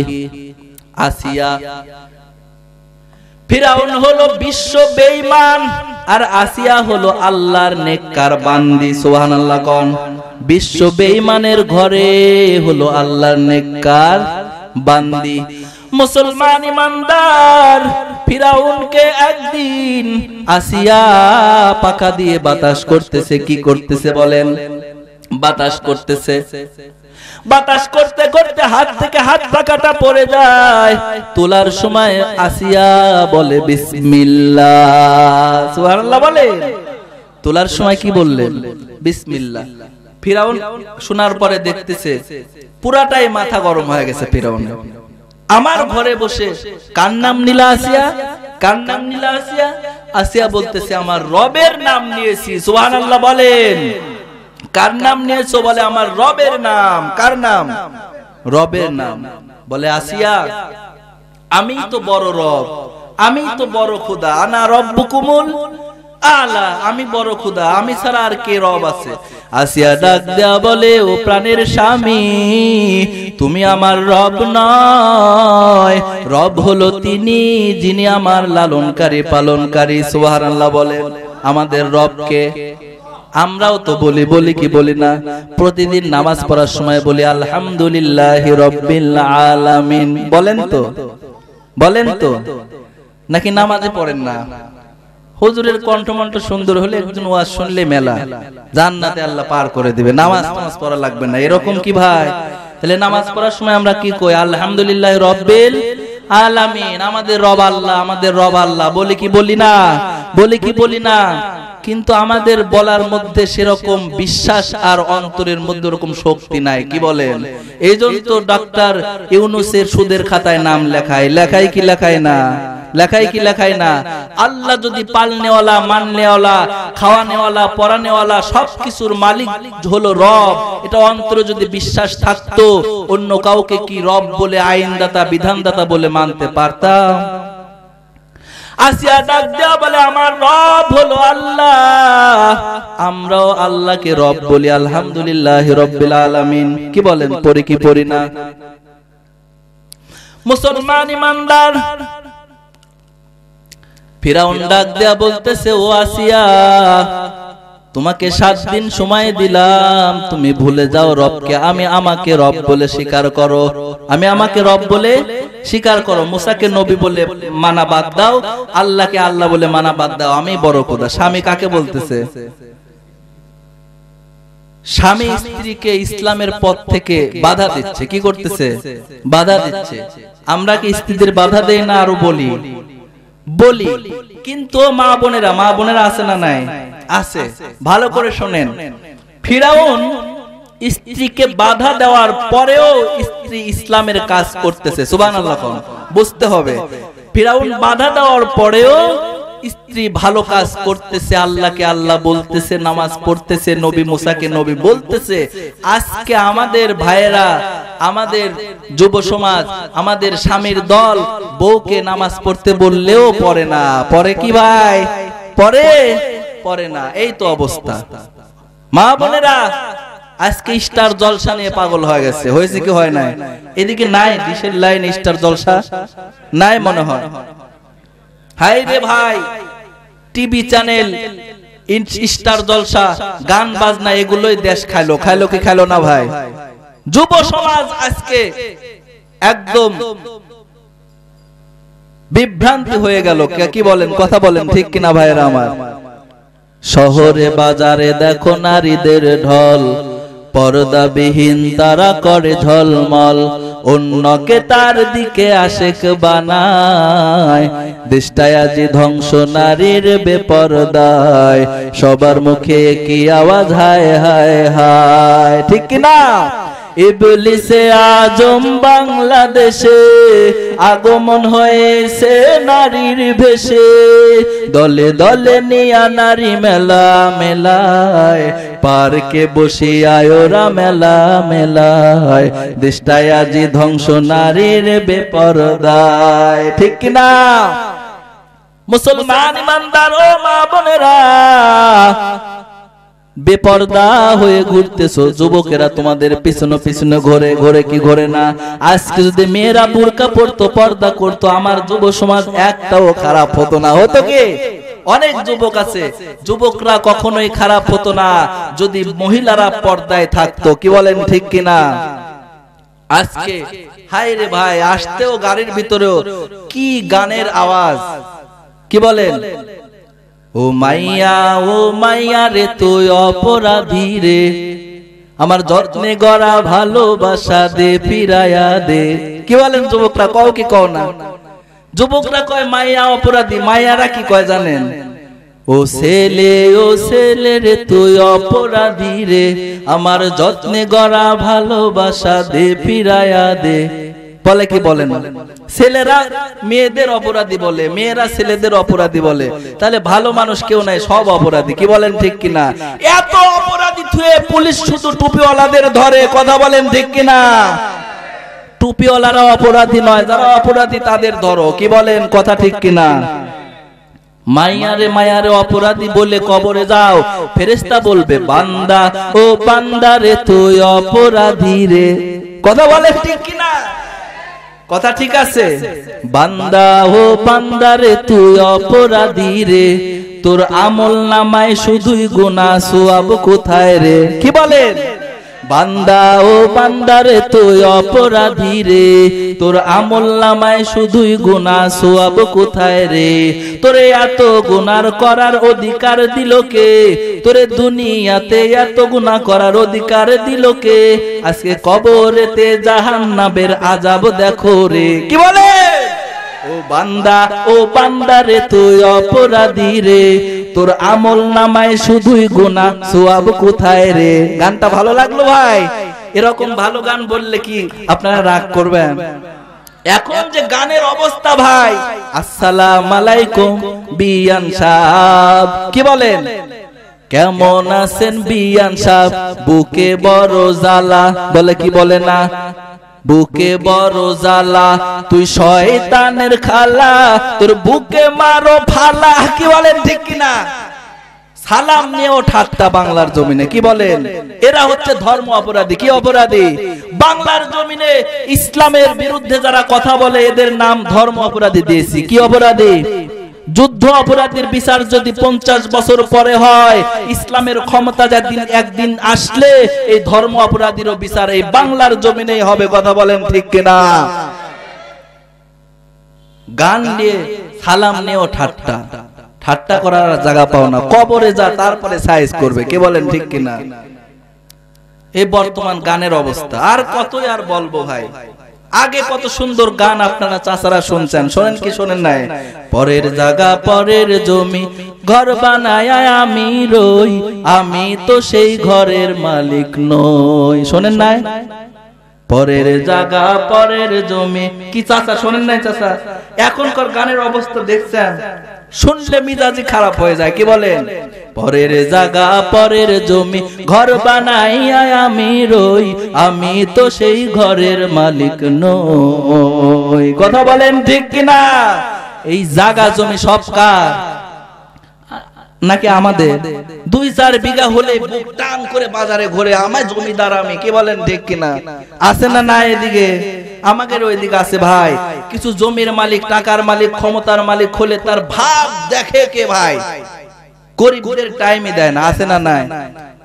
আসিয়া। ফিরাউন হলো বিশ্ব বেঈমান, আর আসিয়া হলো আল্লাহর নেককার বান্দি। সুবহানাল্লাহ কোন। বিশ্ব বেঈমানের ঘরে হলো আল্লাহর নেককার বান্দি। মুসলমান ইমানদার, ফিরাউনকে একদিন আসিয়া পাকা দিয়ে বাতাস করতেছে। কি করতেছে বলেন? বাতাস করতেছে। বাতাস করতে করতে হাত থেকে হাত পাকাটা পড়ে যায়। তোলার সময় আসিয়া বলে বিসমিল্লাহ। সুবহানাল্লাহ বলে। তোলার সময় কি বললেন? বিসমিল্লাহ। ফিরাউন শোনার পরে দেখতেছে পুরাটাই মাথা গরম হয়ে গেছে ফিরাউন। আমার ঘরে বসে কার নাম নিলা আসিয়া? কার নাম নিলা আসিয়া? আসিয়া বলতেছে আমার রবের নাম নিয়েছি। সুবহানাল্লাহ বলেন। কার নাম নিয়েছো? বলে আমার রবের নাম। কার নাম? রবের নাম। বলে আসিয়া আমি তো বড় রব, আমি তো বড় খোদা। আনা রব্বুকুমুল আলা, আমি বড় খোদা, আমি ছাড়া আর কে রব আছে? আসিয়া ডাক দেয়া বলে, ও প্রাণের স্বামী, তুমি আমার রব নয়, রব হলো তিনি যিনি আমার লালনকারী পালনকারী। সুবহানাল্লাহ বলেন। আমাদের রবকে আমরাও তো বলি কি বলি না? প্রতিদিন নামাজ পড়ার সময় বলি আলহামদুলিল্লাহি রাব্বিল আলামিন। বলেন তো নাকি নামাজে পড়েন না? হুজুরের কণ্ঠমন্ঠ সুন্দর হলে একজন ওয়াজ শুনলে মেলা, জান্নাতে আল্লাহ পার করে দিবে, নামাজ পড়া লাগবে না, এরকম কি ভাই? তাহলে নামাজ পড়ার সময় আমরা কি কই? আলহামদুলিল্লাহি রাব্বিল আলামিন। আমাদের রব আল্লাহ, আমাদের রব আল্লাহ বলি কি বলি না? কিন্তু আমাদের বলার মধ্যে সেরকম বিশ্বাস আর অন্তরের মধ্যে ওরকম শক্তি নাই। কি বলেন? এইজন্য তো ডক্টর ইউনূসের সুদের খাতায় নাম লেখায় কি লেখায় না? আল্লাহ যদি পালনেওয়ালা, মাননেওয়ালা, খাওয়ানেওয়ালা, পরানেওয়ালা, সবকিছুর মালিক হলো রব, এটা অন্তরে যদি বিশ্বাস থাকতো, অন্য কাউকে কি রব বলে, আইনদাতা, বিধানদাতা বলে মানতে পারতাম? আসিয়া ডাক দেয়া বলে, আমার রব হলো আল্লাহ, আমরাও আল্লাহকে রব বলি আলহামদুলিল্লাহি রাব্বিল আলামিন। কি বলেন? পড়ি কি পড়ি না? মুসলমান ইমানদার, ফিরাউন ডাক দেয়া বলতেছে, ও আসিয়া, তোমাকে 7 দিন সময় দিলাম, তুমি ভুলে যাও রবকে, আমাকে রব বলে স্বীকার করো, আমাকে রব বলে স্বীকার করো। মুসাকে নবী বলে মানা বাদ দাও, আল্লাহকে আল্লাহ বলে মানা বাদ দাও, আমি বড় খোদা। স্বামী কাকে বলতেছে? স্বামী স্ত্রীকে ইসলামের পথ থেকে বাধা দিচ্ছে। কি করতেছে? বাধা দিচ্ছে। আমরা কি স্ত্রীদের বাধা দেই না? আরো বলি। কিন্তু মা বোনেরা আছে না নাই? আছে। ভালো করে শোনেন, ফিরাউন স্ত্রীকে বাধা দেওয়ার পরেও স্ত্রী ইসলামের কাজ করতেছে। সুবহানাল্লাহ। বুঝতে হবে, ফিরাউন বাধা দেওয়ার পরেও স্ত্রী ভালো কাজ করতেছে, আল্লাহকে আল্লাহ বলতেছে, নামাজ পড়তেছে, নবী মুসাকে নবী বলতেছে। আজকে আমাদের ভাইয়েরা, আমাদের যুব সমাজ, আমাদের স্বামীর দল বউকে নামাজ পড়তে বললেও পড়ে না। পড়ে কি ভাই? পড়ে না। এই তো অবস্থা। মা বোনেরা আজকে স্টার জলসা নিয়ে পাগল হয়ে গেছে। হয়েছে কি হয় নাই? এদিকে নাই ডিশের লাইন স্টার জলসা নাই মনে হয়। হাই রে ভাই, টিভি চ্যানেল, স্টার জলসা, গান বাজনা, এগুলোই দেশ খাইলো কি খাইলো না ভাই? যুব সমাজ আজকে একদম বিভ্রান্তি হয়ে গেল। কি বলেন? কথা বলেন ঠিক কিনা ভাইরা আমার? শহরে বাজারে দেখো নারীদের ঢল, পর্দাবিহীন তারা করে ঝলমল, অন্যকে তার দিকে আশেক বানায়, দেশটায় আজি ধ্বংস নারীর বেপরদায়, সবার মুখে কি আওয়াজ হায় হায় হায়। ঠিক কিনা? ইবলিসে আজম বাংলাদেশে আগমন হয়েছে নারীর বেশে, দলে দলে নিয়া নারী মেলা মেলায়, পার্কে বসিয়ায় ওরা মেলা মেলায়, দেশটায় আজি ধ্বংস নারীর বেপরদায়। ঠিক কিনা? মুসলমান ইমানদার ও মা বোনেরা, বেপরদা হয়ে ঘুরতেছো যুবকেরা, তোমাদের পিছনে পিছনে ঘরে কি ঘরে না? আজকে যদি মেয়েরা বুরকা পরতো, পর্দা করতো, আমার যুব সমাজ একটাও খারাপ হতো না। হতো কি? অনেক যুবক আছে, যুবকরা কখনোই খারাপ হতো না যদি মহিলারা পর্দায় থাকতো। কি বলেন ঠিক কিনা? আজকে হায় রে ভাই, আসতেও গাড়ির ভিতরেও কি গানের আওয়াজ! কি বলেন? ও মাইয়া রে তুই অপরাধী রে, আমার যত্নে গড়া ভালোবাসা দে ফিরায়া দে। কি বলেন যুবকরা? কও কি কও না? যুবকরা কয় মাইয়া অপরাধী। মাইয়ারা কি কয় জানেন? ও ছেলে রে তুই অপরাধী রে, আমার যত্নে গড়া ভালোবাসা দে ফিরায়া দে। বলে কি বলেন? ছেলেরা মেয়েদের অপরাধী বলে, মেয়েরা ছেলেদের অপরাধী বলে। তাহলে ভালো মানুষ কেউ নাই, সব অপরাধী। কি বলেন ঠিক কিনা? এত অপরাধী থুয়ে পুলিশ শুধু টুপিওয়ালাদের ধরে। কথা বলেন ঠিক কিনা? টুপিওয়ালারা অপরাধী নয়, যারা অপরাধী তাদের ধরো। কি বলেন? কথা ঠিক কিনা? মায়ারে মায়ারে অপরাধী বলে কবরে যাও, ফেরেশতা বলবে বান্দা ও বান্দা রে তুই অপরাধী রে। কথা বলে ঠিক কিনা? কথা ঠিক আছে? বান্দা ও বান্দা রে তুই অপরাধী রে, তোর আমল নামায় শুধুই গুনাহ, সওয়াব কোথায় রে? কি বলেন? বান্দা ও বান্দা রে তুই অপরাধী রে, তোর আমল নামায় শুধুই গুনাহ, সওয়াব কোথায় রে? তোরে এত গুনাহ করার অধিকার দিল কে? তোরে দুনিয়াতে এত গুনাহ করার অধিকার দিল কে? আজকে কবরেতে জাহান্নামের আযাব দেখো রে। কি বলে? ও বান্দা ও বান্দা রে তুই অপরাধী রে, তোর আমল নামায় শুধুই গুনাহ, সওয়াব কোথায় রে? গানটা ভালো লাগলো ভাই? এরকম ভালো গান বললে কি আপনারা রাগ করবেন? এখন যে গানের অবস্থা ভাই, আসসালামু আলাইকুম বিয়ান সাহেব, কি বলেন? কেমন আছেন বিয়ান সাহেব? বুকে বড় জ্বালা, বলে কি বলে না? বুকে বড় জ্বালা, তুই শয়তানের খালা, তোর বুকে মারো ফালা। কি বলেন ঠিক কিনা? সালাম নিয়েও ঠাট্টা বাংলার জমিনে। কি বলেন? এরা হচ্ছে ধর্ম অপরাধী। কি অপরাধী? বাংলার জমিনে ইসলামের বিরুদ্ধে যারা কথা বলে এদের নাম ধর্ম অপরাধী দিয়েছি। কি অপরাধী? যুদ্ধ অপরাধীর বিচার যদি 50 বছর পরে হয়, ইসলামের ক্ষমতা একদিন আসলে এই ধর্ম অপরাধীরও বিচার এই বাংলার জমিনেই হবে। কথা বলেন ঠিক কিনা? গান নিয়ে সালাম নিয়েও ঠাট্টা, ঠাট্টা করার জায়গা পাও না, কবরে যা তারপরে সাইজ করবে। কি বলেন ঠিক কিনা? এই বর্তমান গানের অবস্থা। আর কতই আর বলবো ভাই? আগে কত সুন্দর গান আপনারা চাচারা শুনছেন, শোনেন কি শোনেন নাই? পরের জায়গা পরের জমি ঘর বানায় আমি রই, আমি তো সেই ঘরের মালিক নই। শোনেন নাই? পরের জায়গা পরের জমি। কি চাচা শোনেন নাই? চাচা এখনকার গানের অবস্থা দেখছেন, শুনলে মিজাজি খারাপ হয়ে যায়। কি বলেন? পরের জায়গা পরের জমি ঘর বানাইয়া আমি রই, আমি তো সেই ঘরের মালিক নই। কথা বলেন ঠিক কিনা? এই জায়গা জমি সব কার? নাকি আমাদের? 2-4 বিঘা হলে বুক টান করে বাজারে ঘুরে আমার জমিদার আমি। কি বলেন ঠিক কিনা? আছে না না? এদিকে আমাদের ওইদিকে আছে ভাই। কিছু জমির মালিক, টাকার মালিক, ক্ষমতার মালিক হলে তার ভাব দেখে কে ভাই? গরিবদের টাইমই দেয় না। আছে না নাই?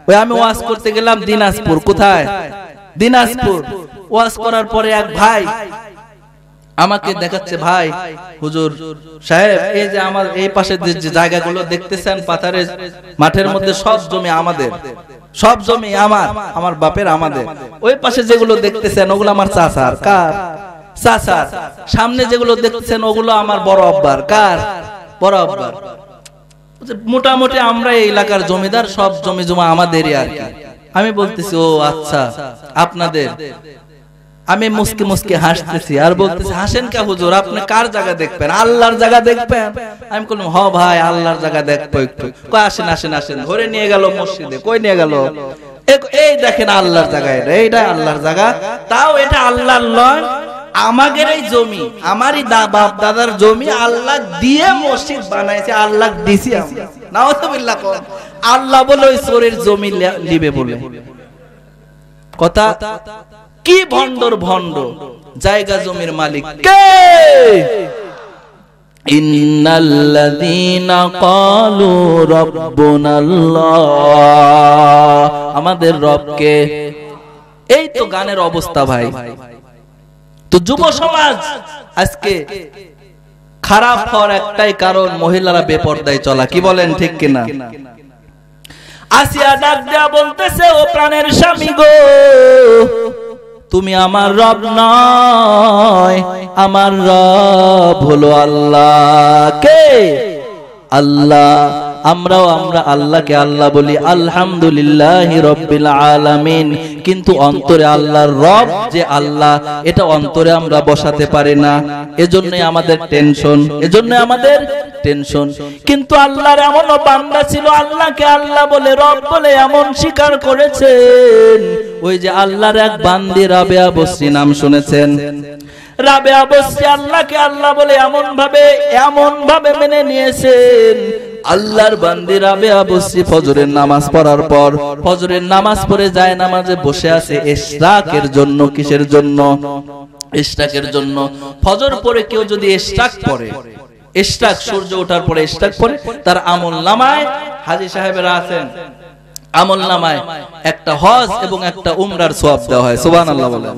ওই আমি ওয়াজ করতে গেলাম দিনাজপুর। কোথায়? দিনাজপুর। ওয়াজ করার পরে এক ভাই আমাকে দেখাচ্ছে, ভাই হুজুর সাহেব, এই যে আমার এই পাশে যে জায়গাগুলো দেখতেছেন পাথারের মাঠের মধ্যে, সব জমি আমাদের, সব জমি আমার, আমার বাপের, আমাদের। ওই পাশে যেগুলো দেখতেছেন ওগুলো আমার চাচার। কার? চাচার। সামনে যেগুলো দেখতেছেন ওগুলো আমার বড় আব্বার। কার? বড় আব্বার। মোটামুটি আমরা এই এলাকার জমিদার, সব জমি জমা আমাদেরই আর কি। আমি বলতেছি ও আচ্ছা আপনাদের। আমি মুস্কি মুস্কি হাসতেছি আর বলতেছি, হাসেন কে হুজুর? আপনি কার জায়গা দেখবেন? আল্লাহর জায়গা দেখবেন। আমি বললাম হ ভাই, আল্লাহর জায়গা দেখবো একটু। কই আসেন আসেন আসেন। ধরে নিয়ে গেল মসজিদে। কই নিয়ে গেল? এই দেখেন আল্লাহর জায়গা, এইটা আল্লাহর জায়গা। তাও এটা আল্লাহর নয়, আমাদের এই জমি, আমারই বাপ দাদার জমি, আল্লাহ দিয়ে মসজিদ বানাইছে, আল্লাহ দিছি আমরা। নাউযুবিল্লাহ। আল্লাহ বলে ওই চোরের জমি নিবে বলে কথা। কি ভণ্ডর ভণ্ড! জায়গা জমির মালিক কে? ইন্নাল্লাযীনা ক্বালু রাব্বুনাল্লাহ, আমাদের রবকে। এই তো গানের অবস্থা ভাই। তো যুব সমাজ আজকে খারাপ হওয়ার একটাই কারণ, মহিলারা বেপরদায় চলা। কি বলেন ঠিক কিনা? আসিয়া ডাক দেয়া বলতেছে, ও প্রাণের স্বামী গো, তুমি আমার রব নয়, আমার রব হলো আল্লাহ। কে? আল্লাহ। আমরা আল্লাহকে আল্লাহ বলি, আলহামদুলিল্লাহি রাব্বিল আলামিন, কিন্তু অন্তরে আল্লাহর রব যে আল্লাহ এটা অন্তরে আমরা বসাতে পারি না। এজন্যই আমাদের টেনশন, এজন্য আমাদের টেনশন। কিন্তু আল্লাহর এমন বান্দা ছিল আল্লাহকে আল্লাহ বলে, রব বলে এমন স্বীকার করেছেন। ওই যে আল্লাহর এক বান্দি রাবেয়া বসরি, নাম শুনেছেন? রাবেয়া বসরি আল্লাহকে আল্লাহ বলে এমন ভাবে মেনে নিয়েছেন। আল্লাহর বান্দি রাবেয়া বসরি ফজরের নামাজ পড়ার পর, ফজরের নামাজ পড়ে যায় নামাজে বসে আছে ইশরাকের জন্য। কিসের জন্য? ইশরাকের জন্য। ফজর পড়ে কেউ যদি ইশরাক পড়ে, ইশরাক সূর্য ওঠার পরে ইশরাক পড়ে, তার আমল নামায়, হাজী সাহেবেরা আছেন, আমল নামায় একটা হজ এবং একটা উমরার সওয়াব দেওয়া হয়। সুবহানাল্লাহ বলেন।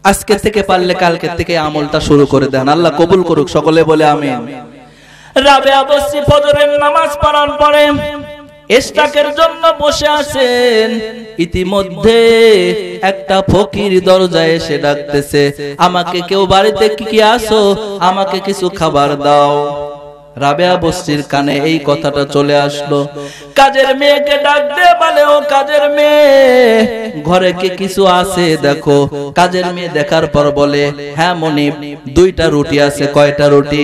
আজকে থেকে পারলে কালকে থেকে আমলটা শুরু করে দেন, আল্লাহ কবুল করুক, সকলে বলে আমিন। রাবেয়া বসরি ফজরের নামাজ পড়ার পরে ইশরাকের জন্য বসে আছেন। ইতিমধ্যে একটা ফকির দরজায় এসে ডাকতেছে, আমাকে কেউ বাড়িতে কি আসো, আমাকে কিছু খাবার দাও। রাবেয়া বসরির কানে এই কথাটা চলে আসলো। কাজের মেয়েকে ডাক দিয়ে বলে, ও কাজের মেয়ে, ঘরে কি কিছু আছে দেখো। কাজের মেয়ে দেখার পর বলে, হ্যাঁ মনিব, 2টা রুটি আছে। কয়টা রুটি?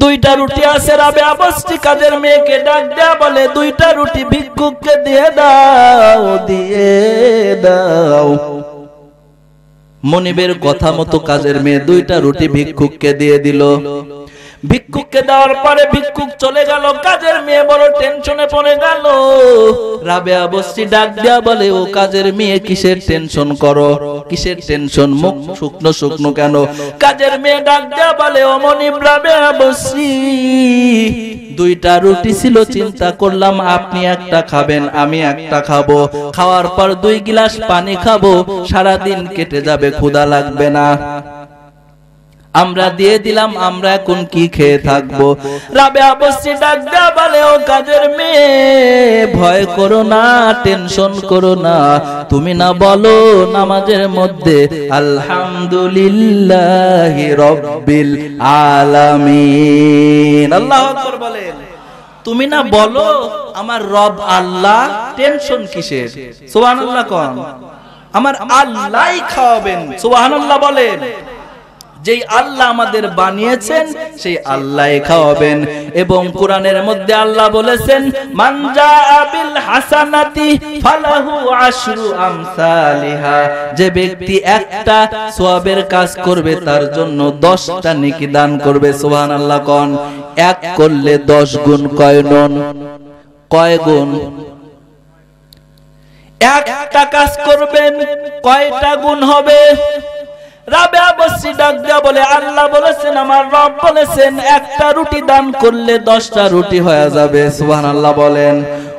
2টা রুটি আছে। রাবেয়া বসরি কাজের মেয়েকে ডাক দেয়া বলে, 2টা রুটি ভিক্ষুককে দিয়ে দাও, দিয়ে দাও। মনিবের কথা মতো কাজের মেয়ে 2টা রুটি ভিক্ষুককে দিয়ে দিল। ভিক্ষুককে দেওয়ার পরে ভিক্ষুক চলে গেল। কাজের মেয়ে বড় টেনশনে পড়ে গেল। রাবেয়া বসরি ডাক দেয়া বলে, ও কাজের মেয়ে, কিসের টেনশন করো? কিসের টেনশন? মুখ শুকনো শুকনো কেন? কাজের মেয়ে ডাক দেয়া বলে, ও মনিব রাবেয়া বসরি, 2টা রুটি ছিল, চিন্তা করলাম আপনি একটা খাবেন, আমি একটা খাবো, খাওয়ার পর 2 গিলাস পানি খাবো, সারাদিন কেটে যাবে, ক্ষুধা লাগবে না। আমরা দিয়ে দিলাম, আমরা এখন কি খেয়ে থাকবো? রাবেয়া বসরি ডাক দেয়া বলে, ও কাজের মেয়ে, ভয় করো না, টেনশন করো না, তুমি না বলো নামাজের মধ্যে আলহামদুলিল্লাহি রাব্বিল আলামিন, আল্লাহু আকবার বলেন। তুমি না বলো আমার রব আল্লাহ, টেনশন কিসের? সুবহানাল্লাহ কোন, আমার আল্লাহই খাওয়াবেন। সুবহানাল্লাহ বলেন। যেই আল্লাহ আমাদের বানিয়েছেন সেই আল্লাহই খাওয়াবেন। এবং কোরআনের মধ্যে আল্লাহ বলেছেন, মান জাআ বিল হাসানাতি ফালাহু আশরু আমসালিহা, যে ব্যক্তি একটা সওয়াবের কাজ করবে তার জন্য 10টা নেকি দান করবে। সুবহানাল্লাহ কোন। 1 করলে 10 গুণ, কয় গুণ? কয় গুণ? একটা কাজ করবেন, কয়টা গুণ হবে? রাবেয়া বসরি ডাক দেয়া বলে, আল্লাহ বলেছেন, আমার রব বলেছেন, একটা রুটি দান করলে 10টা রুটি হয়ে যাবে। সুবহানাল্লাহ বলেন।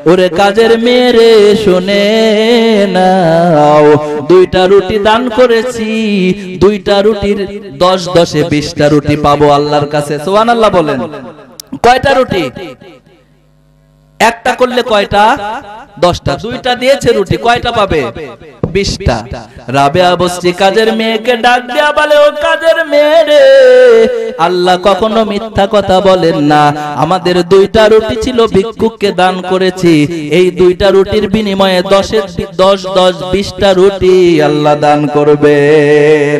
ওরে কাজের মেয়ে, শুনে নাও, 2টা রুটি দান করেছি, 2টা রুটির 10 10-এ 20টা রুটি পাবো আল্লাহর কাছে। সুবহানাল্লাহ বলেন। কয়টা রুটি? একটা করলে কয়টা? 10টা। 2টা দিয়েছে রুটি, কয়টা পাবে? 20টা। রাবেয়া বসরি কাজের মেয়েকে ডাক দেয়া বলে, ও কাজের মেয়ে রে, আল্লাহ কখনো মিথ্যা কথা বলেন না। আমাদের 2টা রুটি ছিল, ভিক্ষুককে দান করেছি, এই 2টা রুটির বিনিময়ে 10 10 20টা রুটি আল্লাহ দান করবেন।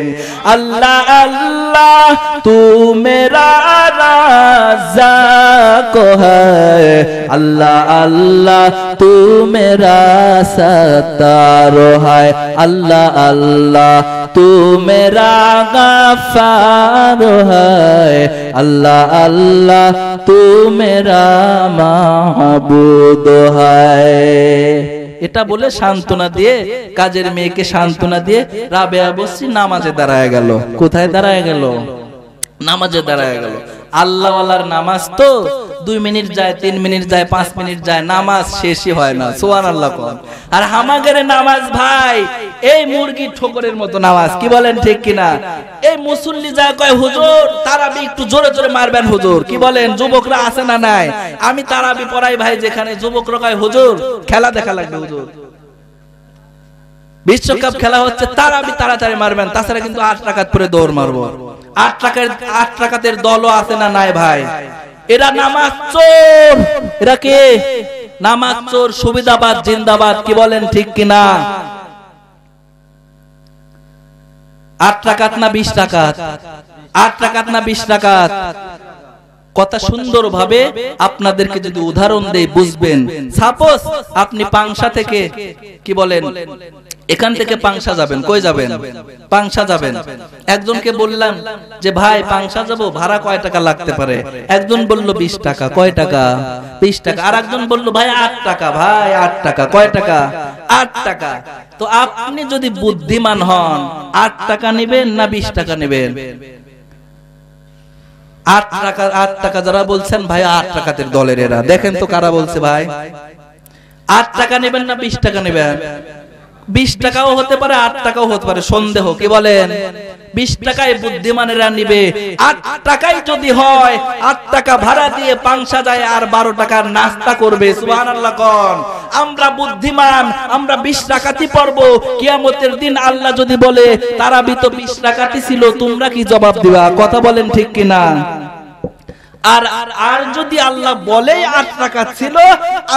আল্লাহ আল্লাহ তু মেরা রাজ্জাক হ্যায়, আল্লাহ আল্লাহ তু মেরা সত্তার হ্যায়, আল্লাহ আল্লাহ তু মেরা গফার হ্যায়, আল্লাহ আল্লাহ তু মেরা মাহবুদ হ্যায়। এটা বলে সান্ত্বনা দিয়ে, কাজের মেয়েকে সান্ত্বনা দিয়ে রাবেয়া বসরি নামাজে দাঁড়ায় গেল। কোথায় দাঁড়ায় গেল? নামাজে দাঁড়ায় গেল। আল্লাহওয়ালার নামাজ তো 2 মিনিট যায়, 3 মিনিট যায়, 5 মিনিট যায়, নামাজ শেষই হয় না। সুবহানাল্লাহ কোন। আর আমাদের নামাজ ভাই এই মুরগি ঠোকরের মতো নামাজ, কি বলেন ঠিক কিনা? এই মুসল্লি যায় কয়, হুজুর তারাবি একটু জোরে জোরে মারবেন হুজুর, কি বলেন? যুবকরা আছে না নাই? আমি তারাবি পড়াই ভাই, যেখানে যুবকরা কয়, হুজুর খেলা দেখা লাগবে, হুজুর বিশ্বকাপ খেলা হচ্ছে, তারাবি তাড়াতাড়ি মারবেন, তাছাড়া কিন্তু 8 রাকাত পরে দৌড় মারবো। 8 রাকাতের দলও আছে না নাই ভাই? এরা নামাজ চোর। এরা কে? নামাজ চোর। সুবিধাবাদ জিন্দাবাদ, কি বলেন ঠিক কিনা? 8 রাকাত না 20 রাকাত? 8 রাকাত না 20 রাকাত? কথা সুন্দর ভাবে আপনাদেরকে যদি উদাহরণ দেই বুঝবেন। সাপোজ আপনি পাংশা থেকে, কি বলেন, এখান থেকে পাংশা যাবেন, কই যাবেন? পাংশা যাবেন। একজনকে বললাম যে ভাই পাংশা যাব, ভাড়া কয় টাকা লাগতে পারে? একজন বলল 20 টাকা। কয় টাকা? 20 টাকা। আর একজন বলল ভাই 8 টাকা। ভাই 8 টাকা। কয় টাকা? 8 টাকা। তো আপনি যদি বুদ্ধিমান হন 8 টাকা নেবেন না 20 টাকা নেবেন? 8 টাকা। 8 টাকা যারা বলছেন ভাই 8 টাকাতের দলের এরা, দেখেন তো কারা বলছে ভাই 8 টাকা নেবেন না 20 টাকা নেবেন? 20 টাকাও হতে পারে 8 টাকাও হতে পারে, সন্দেহ। কি বলেন? 20 টাকায় বুদ্ধিমানেরা নিবে। 8 টাকায় যদি হয় 8 টাকা ভাড়া দিয়ে পাংশা যায় আর 12 টাকার নাস্তা করবে। সুবহানাল্লাহ কোন। আমরা বুদ্ধিমান, আমরা 20 টাকাতি পড়বো। কিয়ামতের দিন আল্লাহ যদি বলে তারাবি তো 20 টাকাতি ছিল, তোমরা কি জবাব দিবা? কথা বলেন ঠিক কিনা? আর যদি আল্লাহ বলে 8 রাকাত ছিল,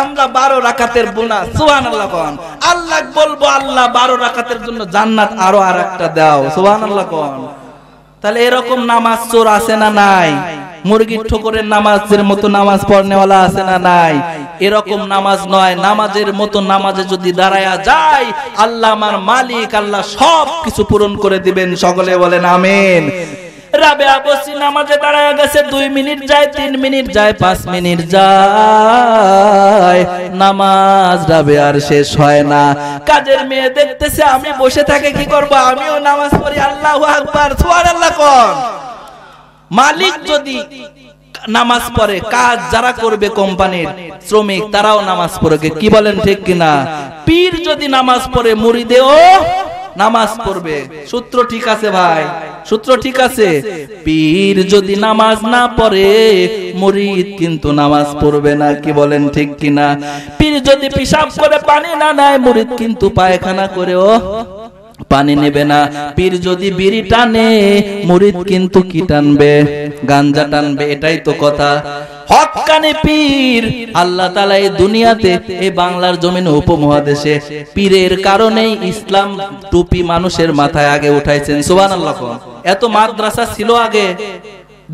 আমরা 12 রাকাতের বোনাস। সুবহানাল্লাহ কোন। আল্লাহ বলবো আল্লাহ 12 রাকাতের জন্য জান্নাত আরো আরেকটা দাও। সুবহানাল্লাহ কোন। তাহলে এরকম নামাজ চোর আছে না নাই? মুরগির ঠোকরের নামাজের মতো নামাজ পড়নেওয়ালা আছে না নাই? এরকম নামাজ নয়, নামাজের মতো নামাজে যদি দাঁড়ায়া যায় আল্লাহ আমার মালিক, আল্লাহ সব কিছু পূরণ করে দিবেন। সকলে বলেন আমিন। রাবেয়া বসি নামাজে দাঁড়ায় গেছে, 2 মিনিট যায়, 3 মিনিট যায়, 5 মিনিট যায়, নামাজ রাবেয়ার শেষ হয় না। কাজের মেয়ে দেখতেছে আমি বসে থাকে কি করব, আমিও নামাজ পড়ি। আল্লাহু আকবার, সুবহানাল্লাহ কোন। মালিক যদি নামাজ পড়ে, কাজ যারা করবে কোম্পানির শ্রমিক তারাও নামাজ পড়বে। কি বলেন ঠিক কিনা? পীর যদি নামাজ পড়ে মুরিদেও নামাজ পড়বে। সূত্র ঠিক আছে ভাই? সূত্র ঠিক আছে? পীর যদি নামাজ না পড়ে মুরিদ কিন্তু নামাজ পড়বে না। কি বলেন ঠিক কিনা? পীর যদি পেশাব করে পানি না নেয় মুরিদ কিন্তু পায়খানা করেও পানি নেবে না। পীর যদি বিড়ি টানে মুরিদ কিন্তু কি টানবে? গাঞ্জা টানবে। এটাই তো কথা। হক্কানি পীর আল্লাহ তাআলা এই দুনিয়াতে, এই বাংলার জমিনে উপমহাদেশে পীরের কারণেই ইসলাম টুপি মানুষের মাথায় আগে উঠাইছেন। সুবহানাল্লাহ। এত মাদ্রাসা ছিল আগে,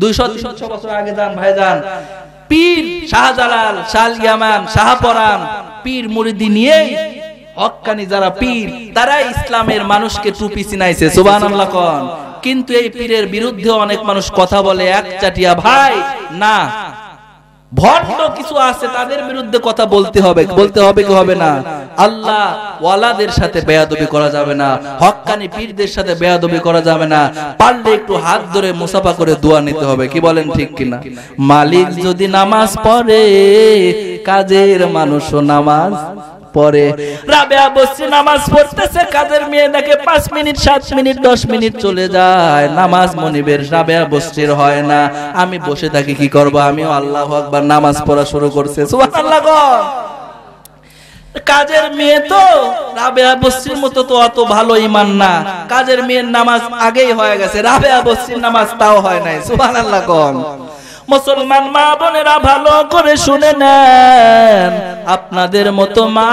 200-300 বছর আগে। যান ভাই যান, পীর শাহজালাল, শাহজামান, শাহপরান পীর মুরিদি নিয়ে হক্কানি যারা পীর তারা ইসলামের মানুষকে টুপি চিনাইছে। সুবহানাল্লাহ কোন। কিন্তু এই পীরের বিরুদ্ধে অনেক মানুষ কথা বলে একচাটিয়া। ভাই না, ভণ্ড কিছু আছে তাদের বিরুদ্ধে কথা বলতে হবে। বলতে হবে কি হবে না? আল্লাহ ওয়ালাদের সাথে বেয়াদবি করা যাবে না, হক্কানি পীরদের সাথে বেয়াদবি করা যাবে না। পারলে একটু হাত ধরে মুসাফা করে দোয়া নিতে হবে। কি বলেন ঠিক কিনা? মালিক যদি নামাজ পড়ে কাজের মানুষও নামাজ পরে। রাবেয়া বসে নামাজ পড়তেছে, কাজের মেয়ে দেখে 5 মিনিট 7 মিনিট 10 মিনিট চলে যায়, নামাজ মনিবের রাবেয়া বসির হয় না। আমি বসে থাকি কি করব? আমিও আল্লাহু আকবার নামাজ পড়া শুরু করছে। সুবহানাল্লাহ। কাজের মেয়ে তো রাবেয়া বসির মতো তো অত ভালো ঈমান না। কাজের মেয়ের নামাজ আগেই হয়ে গেছে, রাবেয়া বসির নামাজ তাও হয় নাই। সুবহানাল্লাহ কোন। মুসলমান মা বোনেরা ভালো করে শুনে নেন, আপনাদের মতো মা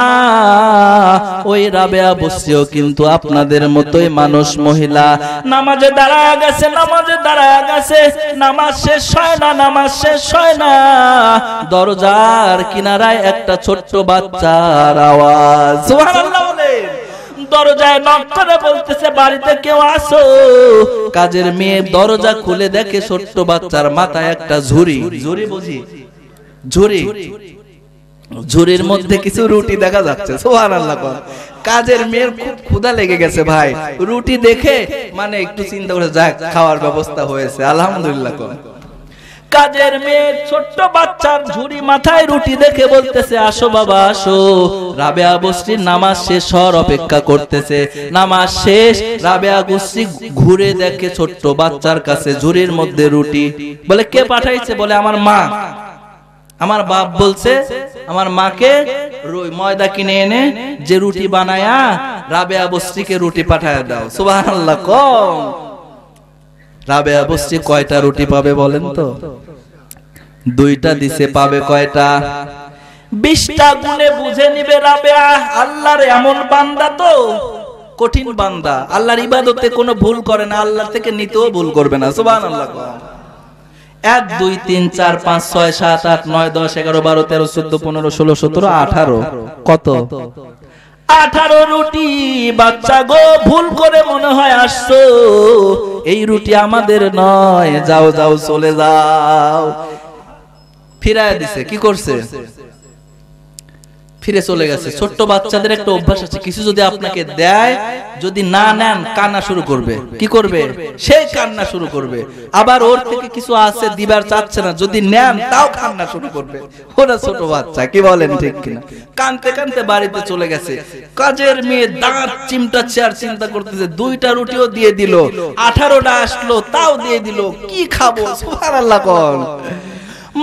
ওই রাবেয়া বসিও কিন্তু আপনাদের মতোই মানুষ, মহিলা। নামাজে দাঁড়ায় গেছে, নামাজে দাঁড়ায় গেছে, নামাজ শেষ হয় না, নামাজ শেষ হয় না। দরজার কিনারায় একটা ছোট্ট বাচ্চার আওয়াজ। সুবহানাল্লাহ বলেন। দরজায় নক করে বলতেছে বাড়িতে কেউ আসো। কাজের মেয়ে দরজা খুলে দেখে ছোট্ট বাচ্চার মাথায় একটা ঝুড়ি। ঝুড়ি বুঝি? ঝুড়ি। ঝুড়ির মধ্যে কিছু রুটি দেখা যাচ্ছে। সুবহানাল্লাহ। কাজের মেয়ের খুব ক্ষুধা লেগে গেছে ভাই। রুটি দেখে মানে একটু চিন্তা করে যাক খাওয়ার ব্যবস্থা হয়েছে, আলহামদুলিল্লাহ। কাজের মেয়ে ছোট্ট বাচ্চার ঝুড়ি মাথায় রুটি দেখে বলতেছে আসো বাবা আসো। রাবেয়া বসরির নামাজ শেষ হওয়ার অপেক্ষা করতেছে। নামাজ শেষ, রাবেয়া বসরি ঘুরে দেখে ছোট্ট বাচ্চার কাছে ঝুড়ির মধ্যে রুটি। বলে কে পাঠাইছে? বলে আমার মা। আমার বাপ বলছে আমার মাকে ময়দা কিনে এনে যে রুটি বানায়া রাবেয়া বসরিকে রুটি পাঠায় দাও। সুবহানাল্লাহ। কম রাবেয়া বসরি কয়টা রুটি পাবে বলেন তো? 2টা দিছে, পাবে কয়টা? 20টা গুণে বুঝে নিবে রাবেয়া। আল্লাহর এমন বান্দা তো, কঠিন বান্দা, আল্লাহর ইবাদতে কোনো ভুল করে না, আল্লাহ থেকে নিতেও ভুল করবে না। সুবহানাল্লাহ। 1 2 3 4 5 6 7 8 9 10 11 12 13 14 15 16 17 18 কত? 18 রুটি। বাচ্চা গো, ভুল করে মনে হয় আসছো, এই রুটি আমাদের নয়, যাও যাও চলে যাও। ফিরায় দিছে। কি করছে? ফিরে চলে গেছে। ছোট্ট বাচ্চাদের একটা অভ্যাস আছে, কিছু যদি আপনাকে দেয়, যদি না নেন কান্না শুরু করবে। কি করবে? সেই কান্না শুরু করবে। আবার ওর থেকে কিছু আছে দিবার চাচ্ছে না, যদি নেন তাও কান্না শুরু করবে। ওরা ছোট বাচ্চা, কি বলেন ঠিক কিনা? কানতে কানতে বাড়িতে চলে গেছে। কাজের মেয়ে দাঁত চিমটাচ্ছে আর চিন্তা করতেছে, 2টা রুটিও দিয়ে দিল, 18টা আসলো তাও দিয়ে দিল, কি খাবো? সুবহানাল্লাহ কোন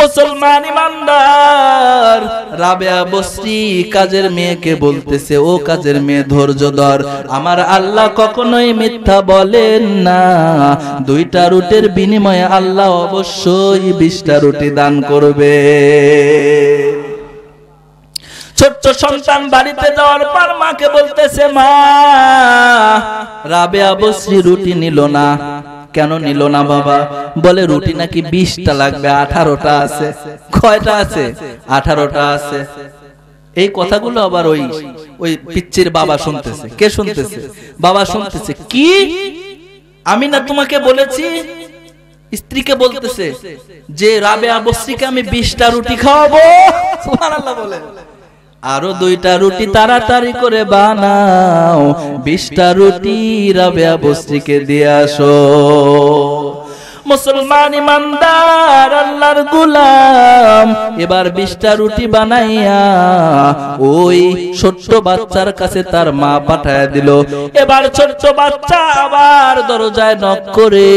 মুসলমান ইমানদার। রাবেয়া বসরি কাজের মেয়েকে বলতেছে, ও কাজের মেয়ে ধৈর্য ধর, আমার আল্লাহ কখনোই মিথ্যা বলেন না, 2টা রুটির বিনিময়ে আল্লাহ অবশ্যই 20টা রুটি দান করবে। ছোট্ট সন্তান বাড়িতে যাওয়ার পর মাকে বলতেছে, মা, রাবেয়া বসরি রুটি নিল না। কেন নিল না বাবা? বলে রুটি নাকি 20টা লাগবে, 18টা আছে। কয়টা আছে? 18টা আছে। এই কথাগুলো আবার ওই পিচ্চির বাবা শুনতেছে। কে শুনতেছে? বাবা শুনতেছে। কি, আমি না তোমাকে বলেছি? স্ত্রীকে বলতেছে যে রাবেয়া বসরিকে আমি 20টা রুটি খাওয়াবো। সুবহানাল্লাহ বলে, আরো 2টা রুটি তাড়াতাড়ি করে বানাও, 20টা রুটি রাবেয়া বসরিকে দিয়ে আসো। মুসলমান ইমানদার আল্লাহর গোলাম এবার 20টা রুটি বানাইয়া ওই ছোট্ট বাচ্চার কাছে তার মা পাঠায় দিল। এবার ছোট্ট বাচ্চা আবার দরজায় নক করে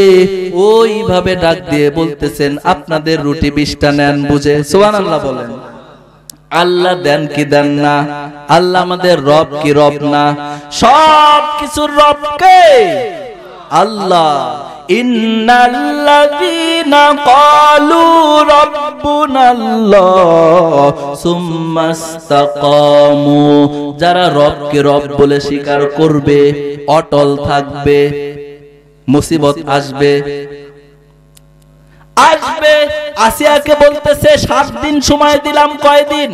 ওইভাবে ডাক দিয়ে বলতেছেন, আপনাদের রুটি 20টা নেন বুঝে। সুবহানাল্লাহ বলেন। আল্লাহ দেন কি দেন না? আল্লাহ আমাদের রব কি রব না? সব কিছুর রব কে? আল্লাহ। ইন্নাল্লাযীনা ক্বালু রাব্বুনাল্লাহ সুম্মাস্তাকামু, যারা রবকে রব বলে স্বীকার করবে, অটল থাকবে, মুসিবত আসবে। আসিয়াকে বলতেছে 7 দিন সময় দিলাম। কয়দিন?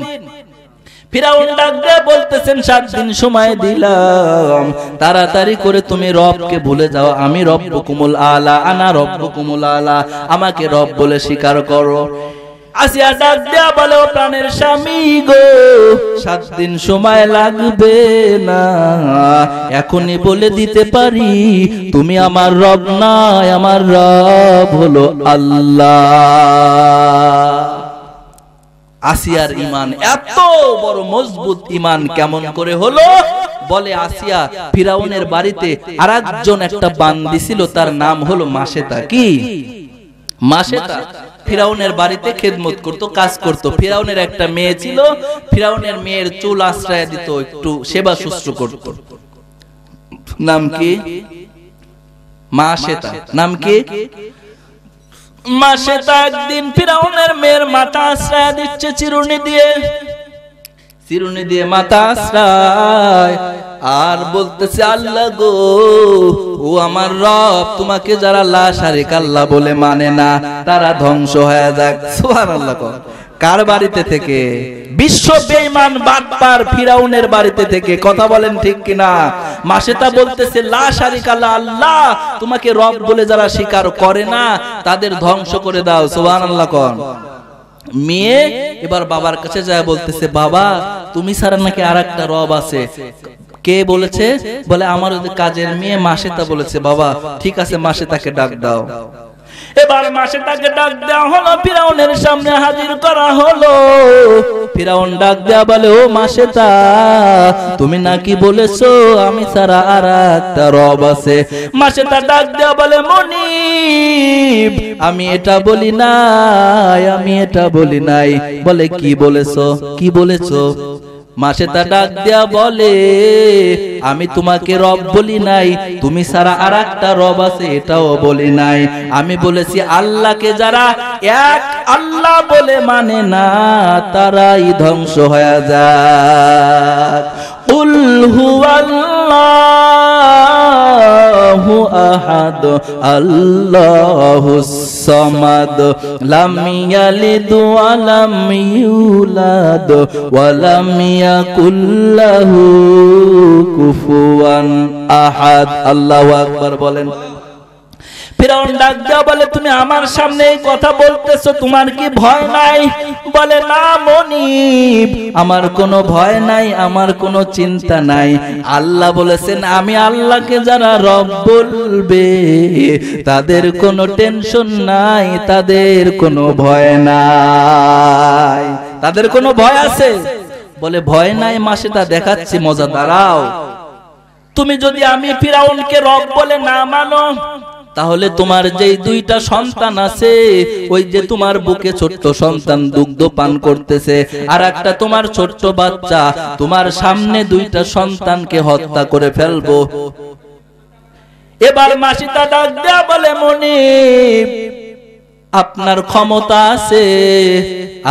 ফিরাউন ডাক দিয়ে বলতেছেন 7 দিন সময় দিলাম, তাড়াতাড়ি করে তুমি রবকে ভুলে যাও। আমি রব্বুকুমুল আলা, আনা রব্বুকুমুল আলা, আমাকে রব বলে স্বীকার করো। আসিয়া ডাক দিয়া বলে, ও প্রাণের স্বামী গো, 7 দিন সময় লাগবে না, এখনই বলে দিতে পারি তুমি আমার রব নয়, আমার রব হলো আল্লাহ। আসিয়ার ঈমান এত বড় মজবুত ঈমান কেমন করে হলো? বলে আসিয়া ফিরাউনের বাড়িতে আরেকজন একটা বান্দি ছিল, তার নাম হলো মাসেতা। কি? মাসেতা। ফিরাউনের বাড়িতে খেদমত করত, কাজ করত। ফিরাউনের একটা মেয়ে ছিল, ফিরাউনের মেয়ের চুল আশ্রয় দিত, একটু সেবা শুশ্রূষা করত। নাম কি? মাসেতা। নাম কি? মাসেতা একদিন ফিরাউনের মেয়ের মাথা আশ্রয় দিচ্ছে চিরুনি দিয়ে, চিরুনি দিয়ে মাথা আশ্রয়, আর বলতেছে, আল্লাহ গো, ও আমার রব, তোমাকে যারা লা শারিকা আল্লাহ বলে মানে না তারা ধ্বংস হয়ে যাক। সুবহানাল্লাহ। কার বাড়িতে থেকে? বিশ্ব বেঈমান বাটপার ফিরাউনের বাড়িতে থেকে। কথা বলেন ঠিক কিনা? মাসেতা বলতেছে, লা শারিকা আল্লাহ, আল্লাহ তোমাকে রব বলে যারা স্বীকার করে না তাদের ধ্বংস করে দাও। সুবহানাল্লাহ। কোন মেয়ে এবার বাবার কাছে যায়, বলতেছে, বাবা তুমি ছাড়া নাকি আরেকটা রব আছে। কে বলেছে? বলে আমার ওই কাজের মেয়ে মাসেতা বলেছে। বাবা ঠিক আছে, মাসেতাকে ডাক দাও। এবার মাসেতাকে ডাক দেওয়া হলো, ফিরাউনের সামনে হাজির করা হলো। ফিরাউন ডাক দেয়া বলে, ও মাসেতা, তুমি নাকি বলেছো আমি ছাড়া আরেকটা রব আছে। মাসেতা ডাক দেয়া বলে, মনিব, আমি এটা বলি নাই, আমি এটা বলি নাই। বলে কি বলেছো? কি বলেছো? মাসেতা ডাক দেয়া বলে, আমি তোমাকে রব বলি নাই, তুমি ছাড়া আরেকটা রব আছে এটাও বলি নাই। আমি বলেছি আল্লাহকে যারা এক আল্লাহ বলে মানে না তারাই ধ্বংস হয়ে যায়। কুল হুয়াল্লাহু আহাদ, আল্লাহুস সামাদ লাম ইয়ালিদ ওয়া লাম ইউলাদ ওয়া লাম ইয়াকুল লাহু কুফুয়ান আহাদ। আল্লাহু আকবার বলেন। ফিরাউন ডাক দেয়া বলে, তুমি আমার সামনে এই কথা বলতেছো, তোমার কি ভয় নাই? বলে, না মনিব, আমার কোনো ভয় নাই, আমার কোনো চিন্তা নাই। আল্লাহ বলেছেন, আমি আল্লাহকে যারা রব বলবে তাদের কোনো টেনশন নাই, তাদের কোনো ভয় নাই। তাদের কোনো ভয় আছে? বলে ভয় নাই, মাসে তা দেখাচ্ছি মজা, দাঁড়াও। তুমি যদি আমি ফিরাউনকে রব বলে না মানো, তাহলে তোমার যেই দুইটা সন্তান আছে, ওই যে তোমার বুকে ছোট্ট সন্তান দুগ্ধ পান করতেছে, আর একটা তোমার ছোট্ট বাচ্চা, তোমার সামনে দুইটা সন্তানকে হত্যা করে ফেলবো। এবার মাসিটা ডাক দেয়া বলে, মনিব, আপনার ক্ষমতা আছে,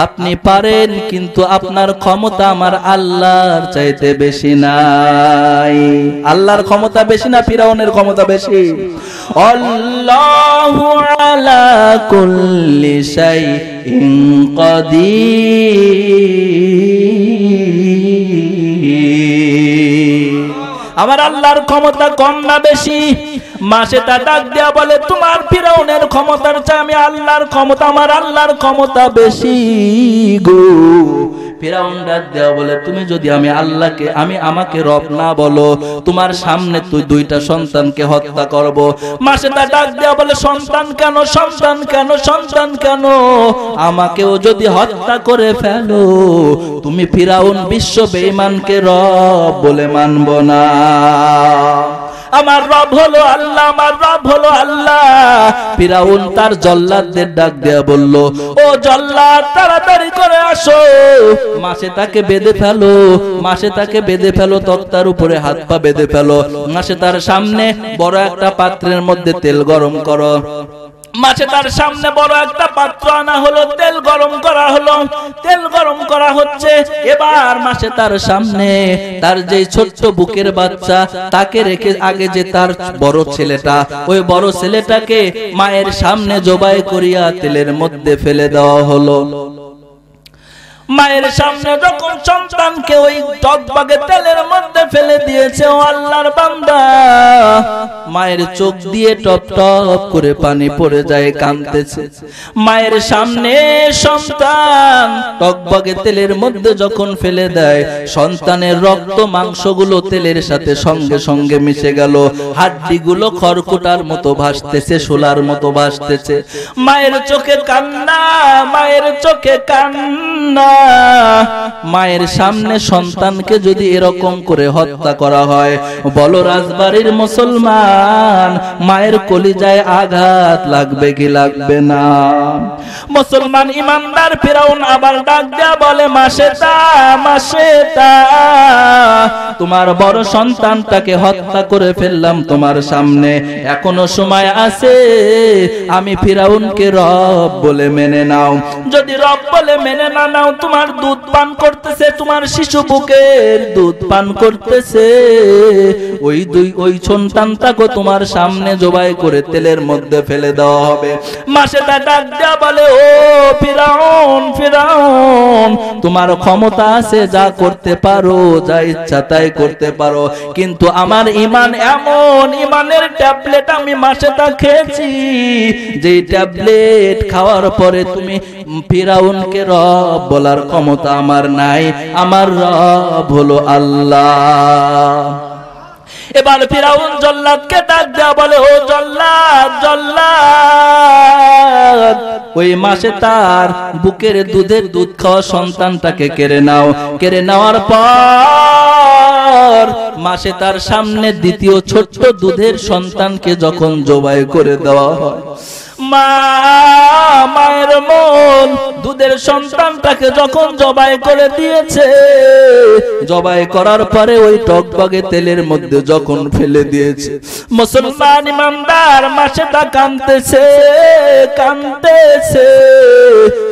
আপনি পারেন, কিন্তু আপনার ক্ষমতা আমার আল্লাহর চাইতে বেশি নাই। আল্লাহর ক্ষমতা বেশি না ফিরাউনের ক্ষমতা বেশি? আল্লাহু আলা কুল্লি শাইইন কাদির। আমার আল্লাহর ক্ষমতা কম না বেশি? মাসে তা ডাক দেয়া বলে, তোমার ফিরাউনের ক্ষমতার চেয়ে আমি আল্লাহর ক্ষমতা, আমার আল্লাহর ক্ষমতা বেশি গো। ফিরাউন ডাক দেয়া বলে, তুমি যদি আমি আল্লাহকে, আমাকে রব না বলো, তোমার সামনে তুই দুইটা সন্তানকে হত্যা করব। মাসে তা ডাক দেয়া বলে, সন্তান কেন, সন্তান কেন, সন্তান কেন? আমাকেও যদি হত্যা করে ফেলো, তুমি ফিরাউন বিশ্ব বেঈমানকে রব বলে মানব না। আমার রব হলো আল্লাহ, আমার রব হলো আল্লাহ। ফিরাউন তার জল্লাদদের ডাক দেয়া বলল, ও জল্লাদ, তাড়াতাড়ি করে আসো, মাসে তাকে বেঁধে ফেলো, মাসে তাকে বেঁধে ফেলো, তক্তার উপরে হাত পা বেঁধে ফেলো। মাসে তার সামনে বড় একটা পাত্রের মধ্যে তেল গরম করো। মাঝে তার সামনে বড় একটা পাত্র আনা হলো, তেল গরম করা হলো, তেল গরম করা হচ্ছে। এবার মাসে তার সামনে তার যে ছোট্ট বুকের বাচ্চা, তাকে রেখে আগে যে তার বড় ছেলেটা, ওই বড় ছেলেটাকে মায়ের সামনে জবাই করিয়া তেলের মধ্যে ফেলে দেওয়া হলো। মায়ের সামনে যখন সন্তানকে ওই টকবাগে তেলের মধ্যে ফেলে দিয়েছে, ও আল্লাহর বান্দা, মায়ের চোখ দিয়ে টপ টপ করে পানি পড়ে যায়, কাঁদতেছে। মায়ের সামনে সন্তান টকবাগে তেলের মধ্যে যখন ফেলে দেয়, সন্তানের রক্ত মাংসগুলো তেলের সাথে সঙ্গে সঙ্গে মিশে গেল, হাড্ডিগুলো খড়কুটার মতো ভাসতেছে, শোলার মতো ভাসতেছে। মায়ের চোখে কান্না, মায়ের চোখে কান্না। মায়ের সামনে সন্তানকে যদি এরকম করে হত্যা করা হয়, বলো রাজবাড়ির মুসলমান, মায়ের কলিজায় আঘাত লাগবে কি লাগবে না? মুসলমান ইমানদার ফিরাউন আবার ডাক দেয়া বলে, মাসেতা, মাসেতা, তোমার বড় সন্তানটাকে হত্যা করে ফেললাম তোমার সামনে, এখনো সময় আছে, আমি ফিরাউনকে রব বলে মেনে নাও। যদি রব বলে মেনে না নাও, তোমার দুধ পান করতেছে, তোমার শিশু বুকের দুধ পান করতেছে, ওই সন্তানটাকে তোমার সামনে জবাই করে তেলের মধ্যে ফেলে দেওয়া হবে। মাসেটা ডাক দেয়া বলে, ও ফিরাউন, ফিরাউন, তোমার ক্ষমতা আছে, যা করতে পারো, যা ইচ্ছা তাই করতে পারো, কিন্তু আমার ঈমান এমন, ঈমানের ট্যাবলেট আমি মাসেটা খেয়েছি, যে ট্যাবলেট খাওয়ার পরে তুমি ফিরাউনকে রব বলার ক্ষমতা আমার নাই, আমার রব হলো আল্লাহ। এবার ফিরাউন জল্লাদকে ডাক দেয়া বলে, ও জল্লাদ, জল্লাদ, ওই মাসে তার বুকের দুধের দুধ খাওয়া সন্তানটাকে কেড়ে নাও। কেড়ে নেওয়ার পর মাসে তার সামনে দ্বিতীয় ছোট্ট দুধের সন্তানকে যখন জবাই করে দেওয়া হয়, মায়ের মন দুধের সন্তানটাকে যখন জবাই করে দিয়েছে, জবাই করার পরে ওই টকবগে তেলের মধ্যে যখন ফেলে দিয়েছে, মুসলমান ইমানদার মাসেটা কাঁদতেছে, কাঁদতেছে,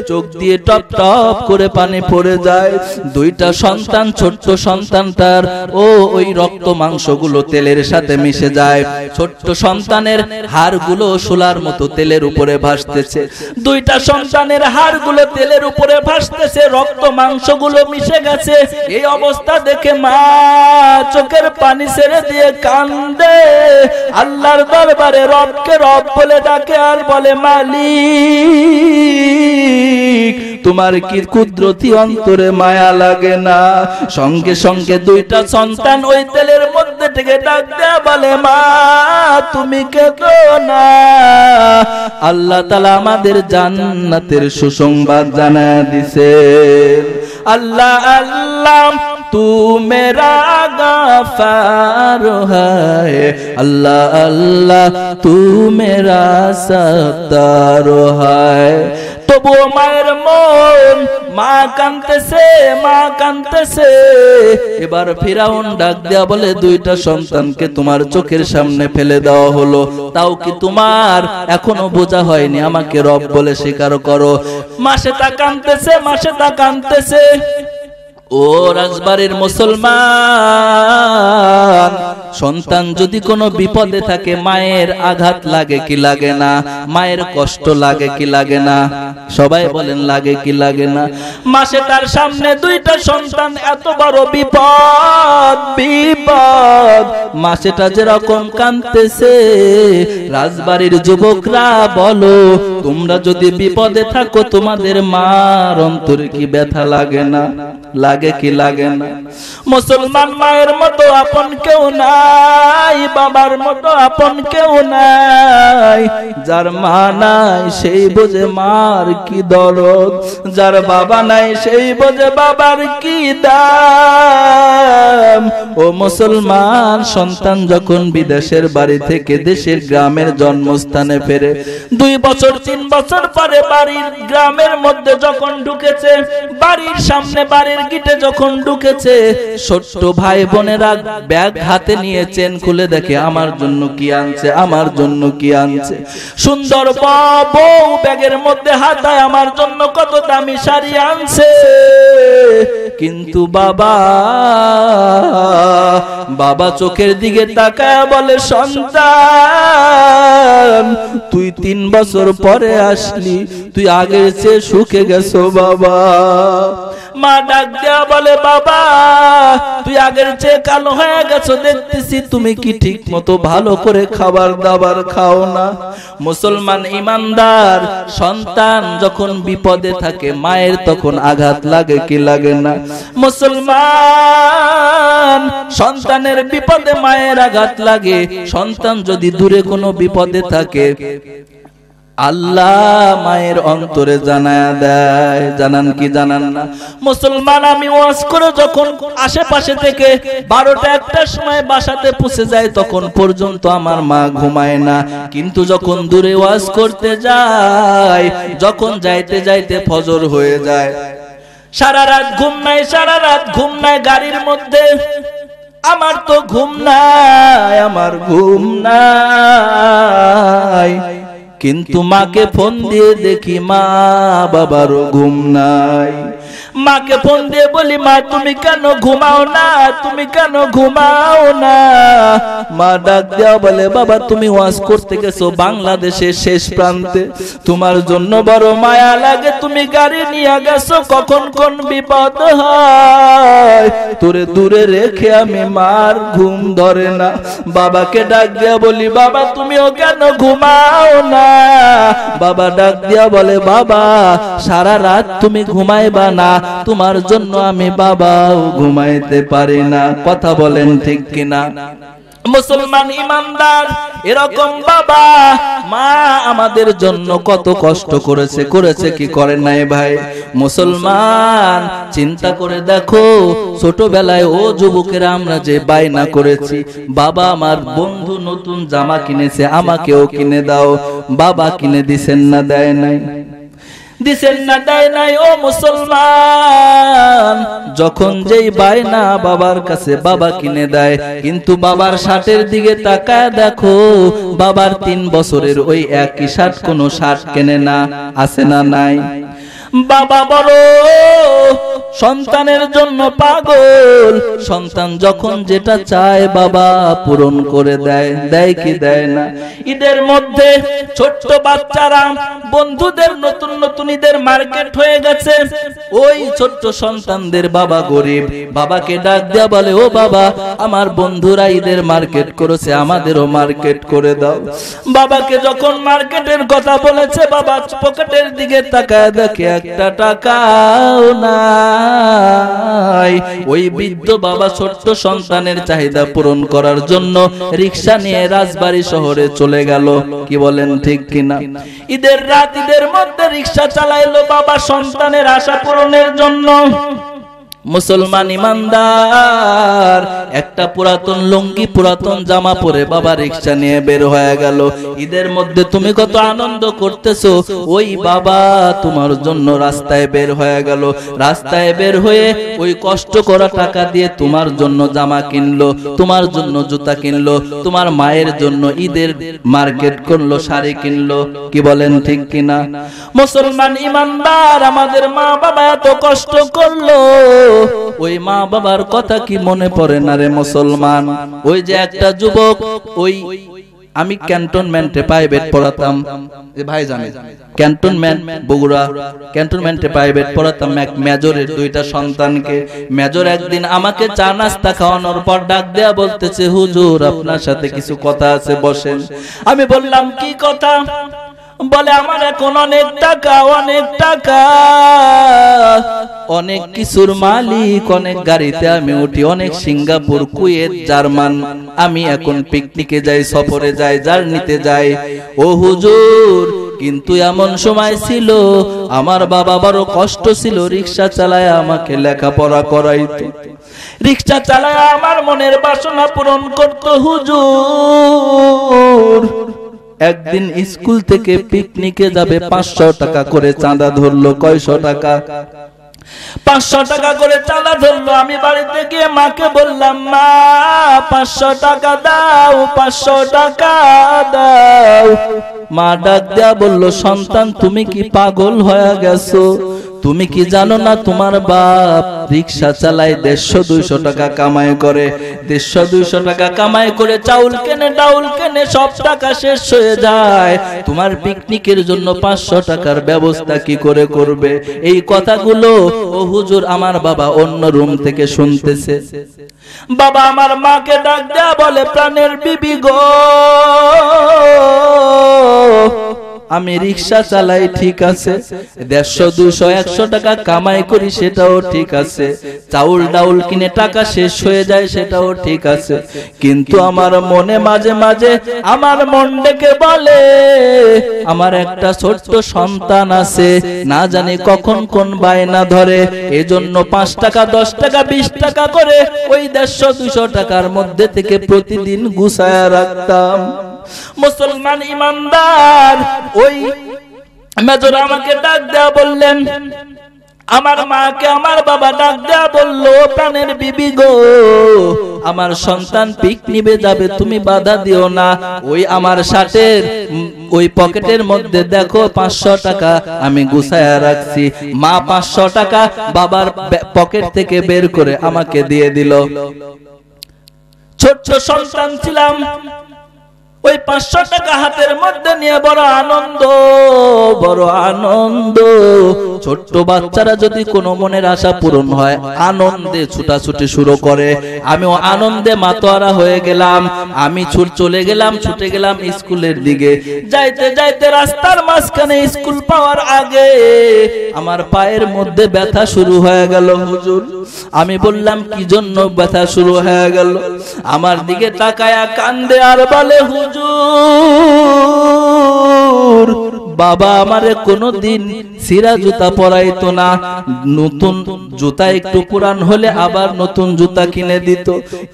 চোখ দিয়ে টপ টপ করে পানি পড়ে যায়। দুইটা সন্তান, ছোট্ট সন্তানটার ওই রক্ত মাংসগুলো তেলের সাথে মিশে যায়। ছোট্ট সন্তানের হাড়গুলো শোলার মতো তেলের উপরে ভাসতেছে। দুইটা সন্তানের হাড়গুলো তেলের উপরে ভাসতেছে, রক্ত মাংসগুলো মিশে গেছে। এই অবস্থা দেখে মা চোখের পানি ছেড়ে দিয়ে কান্দে, আল্লাহর দরবারে রবকে রব বলে ডাকে আর বলে, মালিক তোমার কি কুদরতি অন্তরে মায়া লাগে না? সঙ্গে সঙ্গে দুইটা সন্তান ওই তেলের মধ্যে থেকে ডাক দেয়া বলে, মা তুমি কেঁদো না, আল্লাহ তাআলা আমাদের জান্নাতের সুসংবাদ জানায় দিছে। আল্লাহ আল্লাহ তু মেরা গাফার হ্যায়, আল্লাহ আল্লাহ তু মেরা সত্তার হ্যায়। তবুও মায়ের মন, মা কাঁদতেছে, মা কাঁদতেছে। এবার ফিরাউন ডাক দেয়া বলে, দুইটা সন্তানকে তোমার চোখের সামনে ফেলে দেওয়া হলো, তাও কি তোমার এখনো বোঝা হয়নি আমাকে রব বলে স্বীকার করো? মাসে তা কাঁদতেছে, মাসে তা কাঁদতেছে। ও রাজবাড়ির মুসলমান, সন্তান যদি কোনো বিপদে থাকে মায়ের আঘাত লাগে কি লাগে না? মায়ের কষ্ট লাগে কি লাগে না? সবাই বলেন লাগে কি লাগে না? মাসে তার সামনে দুইটা সন্তান, এত বড় বিপদ, বিপদ। মাসেটা যেরকম কাঁদতেছে, রাজবাড়ির যুবকরা বলো, তোমরা যদি বিপদে থাকো তোমাদের মার অন্তরে কি ব্যথা লাগে না? লাগে কি লাগে না? মুসলমান মায়ের মতো আপন কেউ নাই, বাবার মতো আপন কেউ নাই। যার মা নাই সেই বোঝে মার কি দরদ, যার বাবা নাই সেই বোঝে বাবার কি দাম। ও মুসলমান, সন্তান যখন বিদেশের বাড়ি থেকে দেশের গ্রামের জন্মস্থানে ফেরে, 2 বছর 3 বছর পরে বাড়ির গ্রামের মধ্যে যখন ঢুকেছে, বাড়ির সামনে বাড়ির গিটে যখন ঢুকেছে, ছোট্ট ভাই বোনেরা ব্যাগ হাতে নিয়ে চেন খুলে দেখে আমার জন্য কি আনছে, আমার জন্য কি আনছে। সুন্দর বউ ব্যাগের মধ্যে হাতায় আমার জন্য কত দামি শাড়ি আনছে। কিন্তু বাবা চোখের দিকে তাকায় বলে, সন্তান তুই 3 বছর পরে আসলি, তুই আগের চেয়ে সুখে গেছো বাবা। মা ডাক দেয়া বলে, বাবা তুই আগের চেয়ে কালো হয়ে গেছো দেখতেছি, তুমি কি ঠিক মতো ভালো করে খাবার দাবার খাও না? মুসলমান ইমানদার সন্তান যখন বিপদে থাকে মায়ের তখন আঘাত লাগে কি লাগে না? মুসলমান সন্তানের বিপদে মায়ের আঘাত লাগে। সন্তান যদি দূরে কোনো বিপদে থাকে, আল্লাহ মায়ের অন্তরে জানায়া দেয়। জানান কি জানান না? মুসলমান আমি ওয়াজ করে যখন আশেপাশে থেকে 12টা 1টার সময় বাসাতে পৌঁছে যায়, তখন পর্যন্ত আমার মা ঘুমায় না। কিন্তু যখন দূরে ওয়াজ করতে যায়, যখন যাইতে যাইতে ফজর হয়ে যায়, সারা রাত ঘুম নাই, সারা রাত ঘুম নাই গাড়ির মধ্যে। আমার তো ঘুম নাই, আমার ঘুম নাই। কিন্তু মাকে ফোন দিয়ে দেখি মা বাবারও ঘুম নাই। মাকে ফোন দিয়ে বলি, মা তুমি কেন ঘুমাও না, তুমি কেন ঘুমাও না? মা ডাক দেওয়া বলে, বাবা তুমি ওয়াজ করতে গেছো বাংলাদেশের শেষ প্রান্তে, তোমার জন্য বড় মায়া লাগে, তুমি গাড়ি নিয়ে গেছো, কখন কোন বিপদ হয়, তোরে দূরে রেখে আমি মার ঘুম ধরে না। বাবাকে ডাক দেওয়া বলি, বাবা তুমিও কেন ঘুমাও না? বাবা ডাক দেওয়া বলে, বাবা সারা রাত তুমি ঘুমাইবা না, তোমার জন্য আমি বাবাও ঘুমাইতে পারি না। কথা বলেন ঠিক কিনা? মুসলমান ইমানদার, এরকম বাবা মা আমাদের জন্য কত কষ্ট করেছে, করেছে কি করে নাই ভাই? মুসলমান চিন্তা করে দেখো, ছোটবেলায় ও যুবকেরা আমরা যে বায়না করেছি, বাবা আমার বন্ধু নতুন জামা কিনেছে, আমাকেও কিনে দাও, বাবা কিনে দিছেন না, দেয় নাই? দিছেন না, দেয় নাই? ও মুসলমান, যখন যেই বায়না বাবার কাছে বাবা কিনে দেয়, কিন্তু বাবার শার্টের দিকে তাকায় দেখো, বাবার 3 বছরের ওই একই শার্ট কোনো শার্ট কেনে না, আছে না নাই? বাবা বড় সন্তানের জন্য পাগল, সন্তান যখন যেটা চায় বাবা পূরণ করে দেয়, দেয় কি দেয় না? ঈদের মধ্যে ছোট্ট বাচ্চারা বন্ধুদের নতুন নতুন ঈদের মার্কেট হয়ে গেছে, ওই ছোট্ট সন্তানদের বাবা গরিব, বাবাকে ডাক দেয়া বলে, ও বাবা আমার বন্ধুরা ঈদের মার্কেট করেছে, আমাদেরও মার্কেট করে দাও। বাবাকে যখন মার্কেটের কথা বলেছে, বাবা পকেটের দিকে তাকায় দেখে একটা টাকাও নাই। ওই বৃদ্ধ বাবা ছোট্ট সন্তানের চাহিদা পূরণ করার জন্য রিকশা নিয়ে রাজবাড়ী শহরে চলে গেল। কি বলেন ঠিক কিনা? ঈদের রাত, ঈদের মধ্যে রিকশা চালাইলো বাবা সন্তানের আশা পূরণের জন্য। মুসলমান ইমানদার একটা পুরাতন লুঙ্গি পুরাতন জামা পরে বাবা রিকশা নিয়ে বের হয়ে গেল। ঈদের মধ্যে তুমি কত আনন্দ করতেছো, ওই বাবা তোমার জন্য রাস্তায় বের হয়ে গেল। রাস্তায় বের হয়ে ওই কষ্ট করা টাকা দিয়ে তোমার জন্য জামা কিনলো, তোমার জন্য জুতা কিনলো, তোমার মায়ের জন্য ঈদের মার্কেট করলো, শাড়ি কিনলো। কি বলেন ঠিক কিনা? মুসলমান ইমানদার, আমাদের মা বাবা এত কষ্ট করলো, ওই মা বাবার কথা কি মনে পড়ে না রে মুসলমান? ওই যে একটা যুবক, ওই আমি ক্যান্টনমেন্টে প্রাইভেট পড়াতাম, ভাই জানে ক্যান্টনমেন্ট বগুড়া, ক্যান্টনমেন্টে প্রাইভেট পড়াতাম এক মেজরের দুইটা সন্তানকে। মেজর একদিন আমাকে চা নাস্তা খাওয়ানোর পর ডাক দেয়া বলতেছে, হুজুর আপনার সাথে কিছু কথা আছে, বসেন। আমি বললাম কি কথা? বলে আমার এখন অনেক টাকা, অনেক টাকা, অনেক কিছুর মালিক, অনেক গাড়িতে আমি উঠি, অনেক সিঙ্গাপুর, কুয়েত, জার্মান আমি এখন পিকনিকে যাই, সফরে যাই, জার্নিতে যাই। ও হুজুর, কিন্তু এমন সময় ছিল আমার বাবা বড় কষ্ট ছিল, রিকশা চালায় আমাকে লেখাপড়া করাইতো, রিকশা চালায় আমার মনের বাসনা পূরণ করতো। হুজুর একদিন স্কুল থেকে পিকনিকে যাবে, 500 টাকা করে চাঁদা ধরলো। কয়শো টাকা? 500 টাকা করে চাঁদা ধরলো। আমি বাড়িতে গিয়ে মাকে বললাম, মা 500 টাকা দাও, 500 টাকা দাও। মা ডাক দেয়া বলল, সন্তান তুমি কি পাগল হয়ে গেছো? তুমি কি জানো না তোমার বাপ রিকশা চালায় 150-200 টাকা কামাই করে, 150-200 টাকা কামাই করে চাউল কেনে, ডাউল কেনে, সব টাকা শেষ হয়ে যায়। তোমার পিকনিকের জন্য 500 টাকার ব্যবস্থা কি করে করবে? এই কথাগুলো ও হুজুর আমার বাবা অন্য রুম থেকে শুনতেছে। বাবা আমার মাকে ডাক দেয়া বলে, প্রাণের বিবি গো, আমি রিকশা চালাই ঠিক আছে, 150-200-100 টাকা কামাই করি সেটাও ঠিক আছে, চাউল ডাউল কিনে টাকা শেষ হয়ে যায় সেটাও ঠিক আছে, কিন্তু আমার মনে মাঝে মাঝে আমার মন ডেকে বলে আমার একটা ছোট্ট সন্তান আছে, না জানি কখন কোন বায়না ধরে, এজন্য 5 টাকা 10 টাকা 20 টাকা করে ওই 150-200 টাকার মধ্যে থেকে প্রতিদিন গুছায়া রাখতাম। মুসলমান ইমানদার, ওই মেজর আমাকে ডাক দেয়া বললেন, আমার মাকে আমার বাবা ডাক দেয়া বললো, প্রাণের বিবি গো, আমার সন্তান পিকনিকে যাবে, তুমি বাধা দিও না। ওই আমার শার্টের ওই পকেটের মধ্যে দেখো 500 টাকা আমি গুছায়া রাখছি। মা 500 টাকা বাবার পকেট থেকে বের করে আমাকে দিয়ে দিল। ছোট্ট সন্তান ছিলাম, ওই 500 টাকা হাতের মধ্যে নিয়ে বড় আনন্দ, বড় আনন্দ। ছোট্ট বাচ্চারা যদি কোনো মনের আশা পূরণ হয় আনন্দে ছুটাছুটি শুরু করে, আমিও আনন্দে মাতোয়ারা হয়ে গেলাম। আমি চলে গেলাম, ছুটে গেলাম স্কুলের দিকে। যাইতে যাইতে রাস্তার মাঝখানে স্কুল পাওয়ার আগে আমার পায়ের মধ্যে ব্যথা শুরু হয়ে গেল। হুজুর, আমি বললাম কি জন্য ব্যথা শুরু হয়ে গেল? আমার দিকে তাকায়া কান্দে আর বলে, হুজুর বাবা আমারে কোনদিন ছিঁড়া জুতা পরাইতো না, নতুন জুতা একটু পুরান হলে আবার নতুন জুতা কিনে দিত,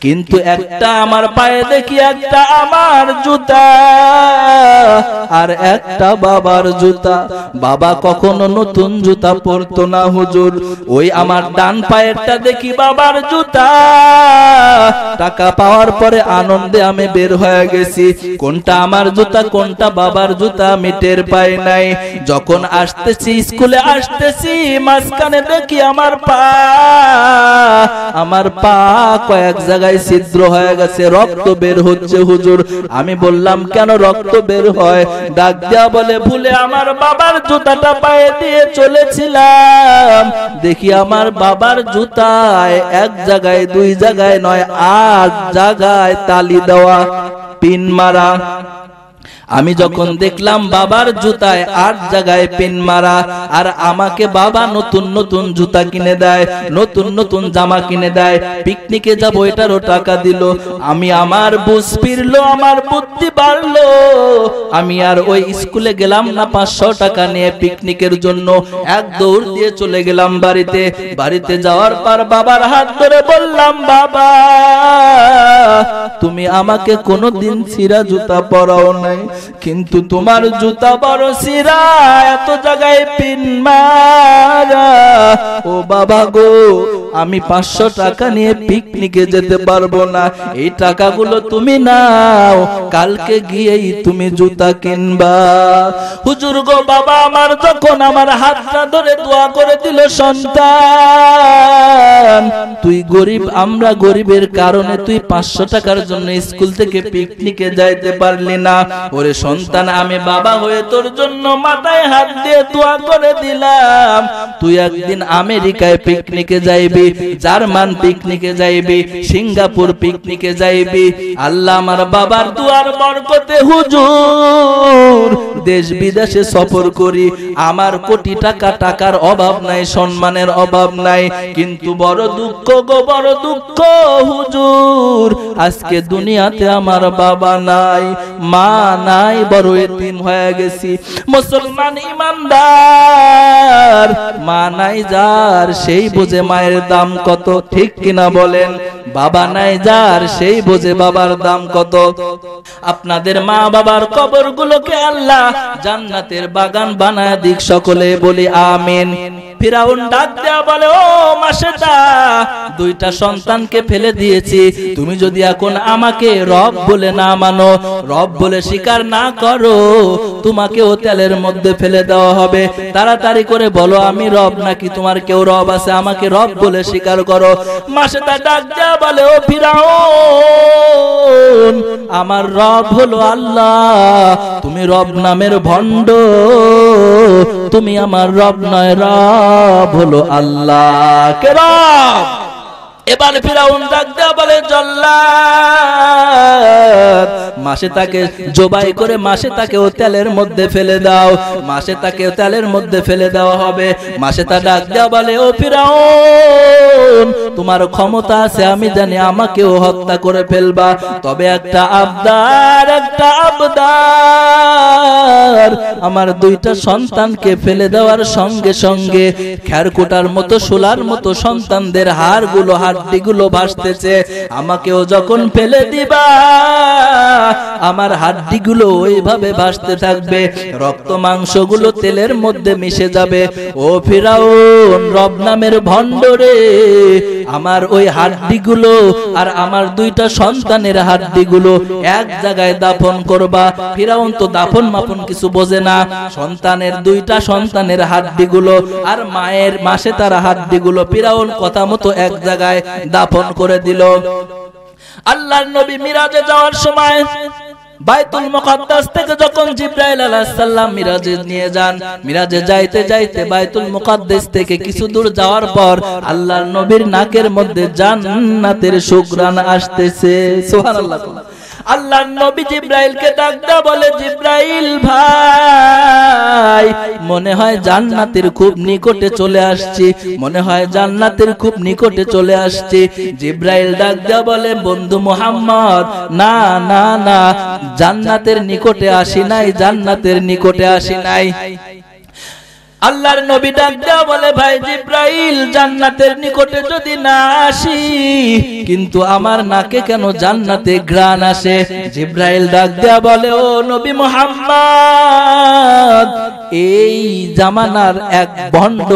কিন্তু একটা আমার পায়ে দেখি একটা আমার জুতা আর একটা বাবার জুতা। বাবা কখনো নতুন জুতা পরতো না হুজুর, ওই আমার ডান পায়েরটা দেখি বাবার জুতা। টাকা পাওয়ার পরে আনন্দে আমি বের হয়ে গেছি, কোনটা আমার জুতা কোনটা বাবার জুতা আমি টের পাই নাই। যখন আসতেছি স্কুলে আসতেছি, মাঝখানে দেখি আমার পা কয়েক জায়গায় ছিদ্র হয়ে গেছে, রক্ত বের হচ্ছে। হুজুর, আমি বললাম কেন রক্ত বের হয়? ডাক দেয়া বলে, ভুলে আমার বাবার জুতাটা পায়ে দিয়ে চলেছিলাম, দেখি আমার বাবার জুতায় এক জায়গায় দুই জায়গায় নয় 8 জায়গায় তালি দেওয়া, পিন মারা। আমি যখন দেখলাম বাবার জুতায় 8 জায়গায় পিন মারা, আর আমাকে বাবা নতুন নতুন জুতা কিনে দেয়, নতুন নতুন জামা কিনে দেয়, পিকনিকে যাব এটারও টাকা দিল। আমি আমার বুঝ ফিরলো, আমার বুদ্ধি বাড়লো, আমি আর ওই স্কুলে গেলাম না 500 টাকা নিয়ে পিকনিকের জন্য। এক দৌড় দিয়ে চলে গেলাম বাড়িতে। বাড়িতে যাওয়ার পর বাবার হাত ধরে বললাম, বাবা তুমি আমাকে কোনোদিন ছিঁড়া জুতা পরাও নাই, কিন্তু তোমার জুতা বড় ছিঁড়া, এত জায়গায় পিন মারা। ও বাবা গো, আমি 500 টাকা নিয়ে পিকনিকে যেতে পারবো না, এই টাকাগুলো তুমি নাও, কালকে গিয়েই তুমি জুতা কিনবা। হুজুর গো, বাবা আমার যখন আমার হাতটা ধরে দোয়া করে দিল, সন্তান তুই গরিব, আমরা গরিবের কারণে তুই 500 টাকার জন্য স্কুল থেকে পিকনিকে যাইতে পারলি না। ওরে সন্তান, আমি বাবা হয়ে তোর জন্য মাথায় হাত দিয়ে দোয়া করে দিলাম, তুই একদিন আমেরিকায় পিকনিকে যাইবি, জার্মান পিকনিকে যাইবি, সিঙ্গাপুর পিকনিকে যাইবি। আল্লাহ আমার বাবার দুয়ার বরকতে হুজুর দেশ বিদেশে সফর করি, আমার কোটি টাকা, টাকার অভাব নাই, সম্মানের অভাব নাই, কিন্তু বড় দুঃখ গো, বড় দুঃখ হুজুর, আজকে দুনিয়াতে আমার বাবা নাই, মা নাই, বড় এতিম হয়ে গেছি। মুসলমান ইমানদার, মা নাই যার সেই বোঝে মায়ের দাম কত, ঠিক কিনা বলেন? বাবা নাই যার সেই বোঝে বাবার দাম কত। আপনাদের মা বাবার কবরগুলোকে আল্লাহ জান্নাতের বাগান বানায় দিক, সকলে বলি আমিন। ফিরাউন ডাক দেয়া বলে, ও মাসেদা, 2টা সন্তানকে ফেলে দিয়েছি, তুমি যদি এখন আমাকে রব বলে না মানো, রব বলে স্বীকার না করো, তোমাকেও তেলের মধ্যে ফেলে দেওয়া হবে। তাড়াতাড়ি করে বলো আমি রব নাকি তোমার কেউ রব আছে, আমাকে রব বলে স্বীকার করো। মাসেদা ডাক দেয়া বলে, ও ফিরাউন, আমার রব হলো আল্লাহ, তুমি রব নামের ভণ্ড, তুমি আমার রব নয়, রব হলো আল্লাহ। কে রব? এবার ফিরাউন ডাক দেয়া বলে, জল্লাদ, মাসে তাকে জবাই করে মাসে তাকেও তেলের মধ্যে ফেলে দাও, মাসে তাকেও তেলের মধ্যে ফেলে দেওয়া হবে। মাসে তা ডাক দেয়া বলে, ও ফিরাউন, তোমার ক্ষমতা আছে আমি জানি, আমাকেও হত্যা করে ফেলবা, তবে একটা আবদার, একটা আবদার, আমার 2টা সন্তানকে ফেলে দেওয়ার সঙ্গে সঙ্গে খেরকুটার মতো, শোলার মতো সন্তানদের হাড়গুলো, হাড্ডিগুলো ভাসতেছে, আমাকেও যখন ফেলে দিবা আমার হাড্ডিগুলো ওইভাবে ভাসতে থাকবে, রক্ত মাংসগুলো তেলের মধ্যে মিশে যাবে। ও ফিরাউন, রব নামের ভণ্ডরে, আমার ওই হাড্ডিগুলো আর আমার 2টা সন্তানের হাড্ডিগুলো এক জায়গায় দাফন করবা। ফিরাউন তো দাফন মাপন কিছু বোঝে না, সন্তানের 2টা সন্তানের হাড্ডিগুলো আর মায়ের মাসে তার হাড্ডিগুলো ফিরাউন কথা মতো এক জায়গায় দাফন করে দিল। আল্লাহর নবী মিরাজে যাওয়ার সময় বাইতুল মুকাদ্দাস থেকে যখন জিবরাইল আলাইহিস সালাম মিরাজে নিয়ে যান, মিরাজে যাইতে যাইতে বাইতুল মুকাদ্দাস থেকে কিছু দূর যাওয়ার পর আল্লাহর নবীর নাকের মধ্যে জান্নাতের সুঘ্রাণ আসতেছে। সুবহানাল্লাহ। আল্লাহর নবী জিবরাইলকে ডাক দেয়া বলে, জিবরাইল ভাই, মনে হয় জান্নাতের খুব নিকটে চলে আসছি, মনে হয় জান্নাতের খুব নিকটে চলে আসছি। জিবরাইল ডাক দেয়া বলে, বন্ধু মুহাম্মদ, না না না, জান্নাতের নিকটে আসি নাই, জান্নাতের নিকটে আসি নাই। আল্লাহর নবী ডাক দেয়া বলে, ভাই জিবরাইল, জান্নাতের নিকটে যদি না আসি, কিন্তু আমার নাকে কেন জান্নাতে ঘ্রাণ আসে? জিবরাইল ডাক দেয়া বলে, ও নবী মুহাম্মদ, এই জামানার এক ভণ্ড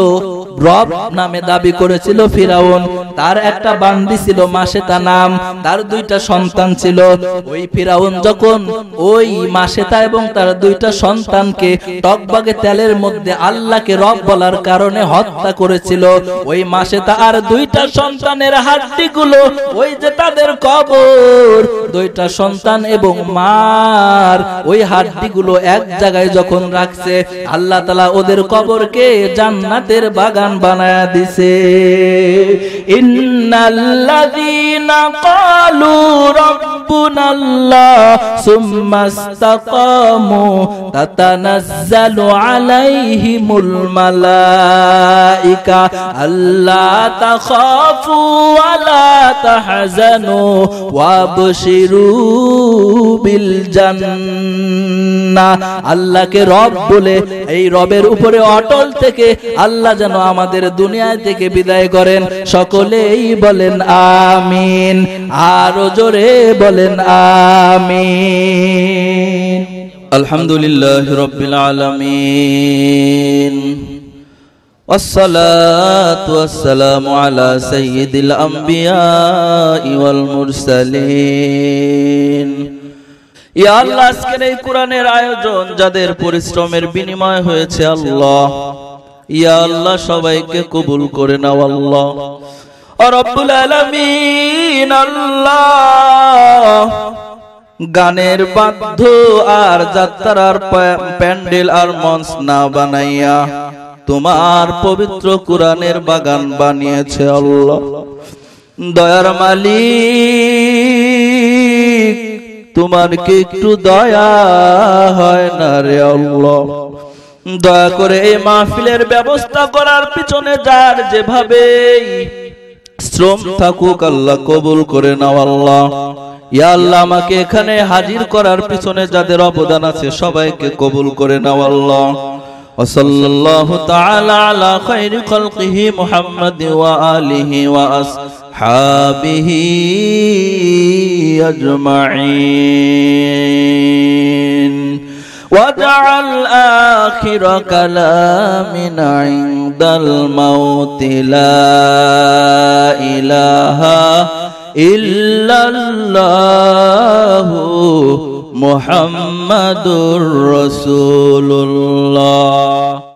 রব নামে দাবি করেছিল ফিরাউন, তার একটা বান্দি ছিল মাশেতা নাম, তার দুইটা সন্তান ছিল। ওই ফিরাউন যখন ওই মাশেতা এবং তার দুইটা সন্তানকে টকবাগে তেলের মধ্যে আল্লাহকে রব বলার কারণে হত্যা করেছিল, ওই মাশেতা আর দুইটা সন্তানের হাড্ডিগুলো, ওই যে তাদের কবর, দুইটা সন্তান এবং মার ওই হাড্ডিগুলো এক জায়গায় যখন রাখছে, আল্লাহ তাআলা ওদের কবরকে জান্নাতের বাগান বানায়া দিছে। ইন্নাল্লাযীনা ক্বালু রাব্বুনাল্লাহ সুম্মা ইসতাকামু তাতানাজ্জালু আলাইহিমুল মালাইকা আল্লা তাখাফু ওয়া লা তাহজানু ওয়াবশিরু বিল জান্নাহ। আল্লাহকে রব বলে এই রবের উপরে অটল থেকে আল্লাহ যেন আমাদের দুনিয়া থেকে বিদায় করেন। সকলেই বলেন আমিন, আরো জোরে বলেন আমিন। আলহামদুলিল্লাহি রাব্বিল আলামিন, ওয়াসসালাতু ওয়াসসালামু আলা সাইয়্যিদিল আমবিয়াই ওয়াল মুরসালিন। ইয়া আল্লাহ, আজকের এই কোরআনের আয়োজন যাদের পরিশ্রমের বিনিময় হয়েছে আল্লাহ, ইয়া আল্লাহ সবাইকে কবুল করে নাও আল্লাহ। রব্বুল আলামিন আল্লাহ, গানের বাদ্য আর যাত্রার প্যান্ডেল আর মঞ্চ না বানাইয়া তোমার পবিত্র কোরআনের বাগান বানিয়েছে আল্লাহ। দয়ার মালিক, তোমার কি একটু দয়া হয় না রে আল্লাহ? দয়া করে এই মাহফিলের ব্যবস্থা করার পিছনে যার যেভাবে শ্রম থাকুক আল্লাহ কবুল করে নাও আল্লাহ। ইয়া আল্লাহ, আমাকে এখানে হাজির করার পিছনে যাদের অবদান আছে সবাইকে কবুল করে নাও আল্লাহ। ওয়াসাল্লাল্লাহু তাআলা আলা খায়রি খালকিহি মুহাম্মাদ ওয়া আলিহি ওয়া আসহাবিহি আজমাইন। واجعل آخر كلامنا عند الموت لا إله إلا الله محمد رسول الله।